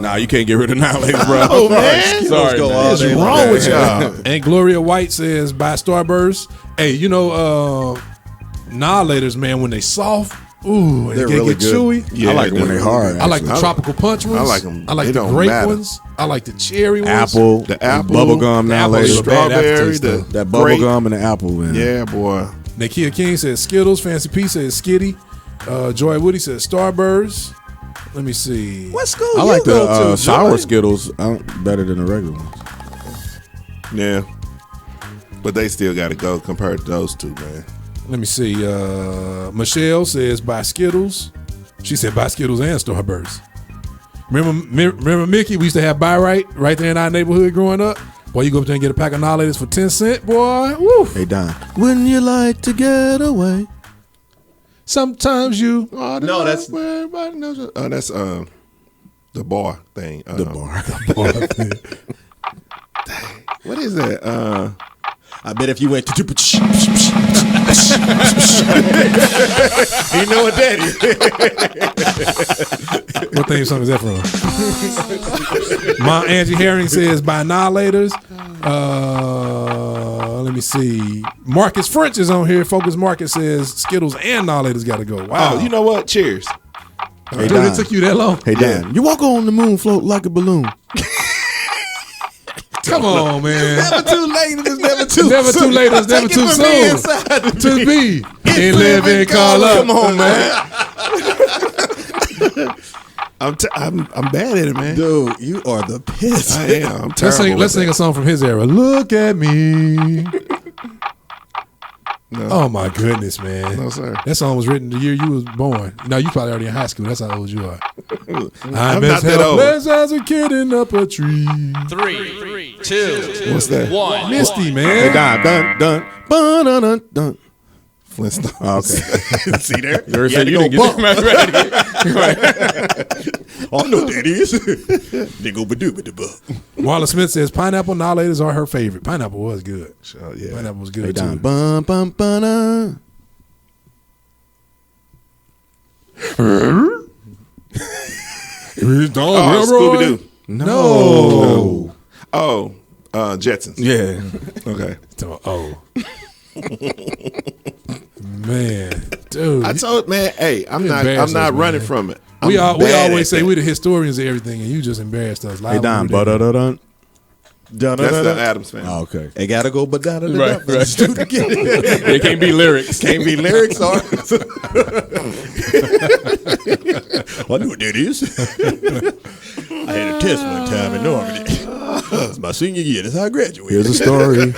Nah, you can't get rid of now, ladies, bro. Oh, man. Sorry, Go man. all What's day wrong long. with y'all? and Gloria White says, "Bye Starburst." Hey, you know, Annihilators, man, when they soft, ooh, and They're they really get good. chewy. Yeah, I like it when they hard. I like the I- tropical punch ones. I like 'em. I like They the don't grape matter. ones. I like the cherry ones. Apple, The apple, bubble gum the now, apple ladies. is a bad strawberry, aftertaste, the though. That bubble grape. gum and the apple, man. Yeah, boy. Nakia King says Skittles. Fancy P says Skitty. Joy Woody says Starburst. Let me see. What school I you like go the to, sour Joy? Skittles better than the regular ones. Yeah. But they still got to go compared to those two, man. Let me see. Michelle says buy Skittles. She said buy Skittles and Starburst. Remember Mickey? We used to have buy right there in our neighborhood growing up. Boy, you go up there and get a pack of Annihilators for 10 cents, boy. Woo. Hey, Don. Wouldn't you like to get away? Sometimes you. Oh, No, that's- where everybody knows. That's the bar thing. The bar. What is that? I bet if you went to you know what that is. What theme song is that from? My Angie Herring says by Annihilators. Let me see. Marcus French is on here. Focus Marcus says Skittles and Annihilators got to go. Wow. Oh, you know what? Cheers. Hey, Dude, it Don. took you that long? Hey, Dan. You walk on the moon, float like a balloon. Come on, man. Never too late. It's never too Never too late. It's never Take it too from me soon. inside the To be in living color. Come on, man. I'm bad at it, man. Dude, you are the piss. I am. I'm terrible. Let's sing a song from his era. Look at me. No. Oh my goodness, man. No, sir. That song was written the year you was born. No, you probably already in high school. That's how old you are. I'm as not that old. helpless as a kid up a tree. 3, 2, What's that? 1. Misty, man. Hey, Don. Dun. Dun. Flintstones. Oh, okay. See there? You already said you didn't get that right. Oh, I know what that is. They go ba-doo-ba-doo-ba. Marla Smith says pineapple Annihilators are her favorite. Pineapple was good. Sure, yeah. Pineapple was Hey, good Don. too. Bum, bum, ba-da. Oh, Scooby-Doo. No. Oh, Jetsons. Yeah. Okay. Oh. Man, dude. I told man, hey, I'm You not embarrassed us, running man. from it. We I'm bad always at say that. we're the historians of everything, and you just embarrassed us. Hey, Don. Ba-da-da-dun. That's the Addams family. Oh, okay. They gotta go ba-da-da-da-da. Right. They can't be lyrics. Can't be lyrics or I know what that is. I had a test one time in Normandy. It's my senior year. That's how I graduated. Here's a story.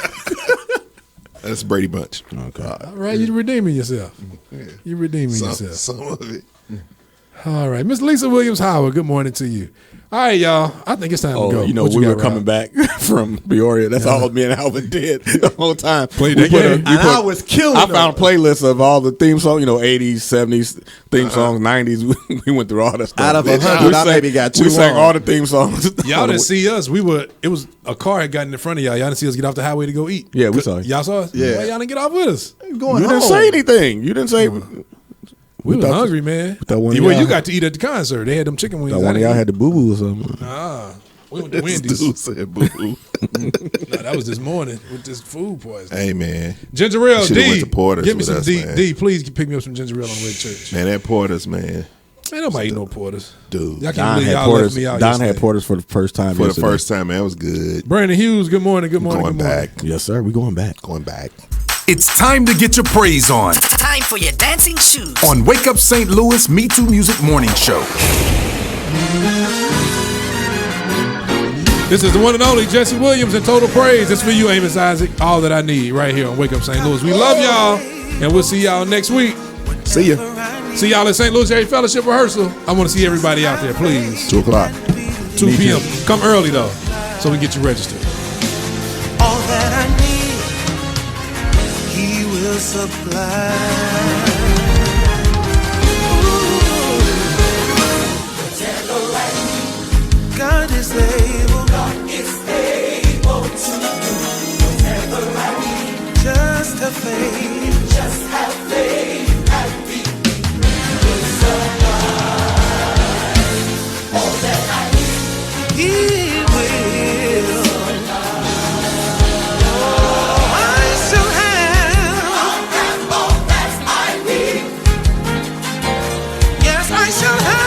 That's Brady Bunch. Okay. All right, you're redeeming yourself. You're redeeming yourself. Some of it. All right, Miss Lisa Williams Howard. Good morning to you. All right, y'all. I think it's time to go. You know, What we got, were Rob? coming back from Peoria. That's all me and Alvin did the whole time. Played We that put game. I was killing I them. found playlists of all the theme songs, 80s, 70s theme songs, 90s. We went through all that stuff. Out of 100, We I sang- maybe got 2 We sang wrong. all the theme songs. Y'all didn't see us. It was a car had gotten in front of y'all. Y'all didn't see us get off the highway to go eat. Yeah, we saw you. Y'all saw us? Yeah. Why y'all didn't get off with us? Going You didn't home. say anything. You didn't say. We We were hungry, man. You got to eat at the concert. They had them chicken wings. One of y'all had the boo boo or something. We went to Wendy's. Dude said boo boo. No, that was this morning with this food poisoning. Hey, man. Ginger ale, D. Went to Porter's Give me some us, D. Man. D, please pick me up some ginger ale on the way to church. Man, that Porter's, man. Man, nobody eat no Porters. Dude. Y'all can't believe y'all left me out Don had Porters for the first time the first time, man. It was good. Brandon Hughes, good morning. Good morning. Going back. Yes, sir. We going back. Going back. It's time to get your praise on. Time for your dancing shoes. On Wake Up St. Louis MeTooMusic Morning Show. This is the one and only Jesse Williams in Total Praise. It's for you, Amos Isaac. All that I need right here on Wake Up St. Louis. We love y'all, and we'll see y'all next week. See ya. See y'all at St. Louis Area Fellowship Rehearsal. I want to see everybody out there, please. 2 o'clock. 2 p.m. Come early, though, so we can get you registered. All that I need, He will supply. God is able. God is able to do whatever I need. Just have faith. Just have faith and be. He will supply all that I need. He will. Oh, I shall have all that I need. Yes, I shall have.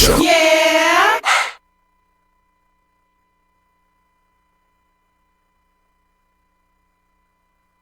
Show. Yeah.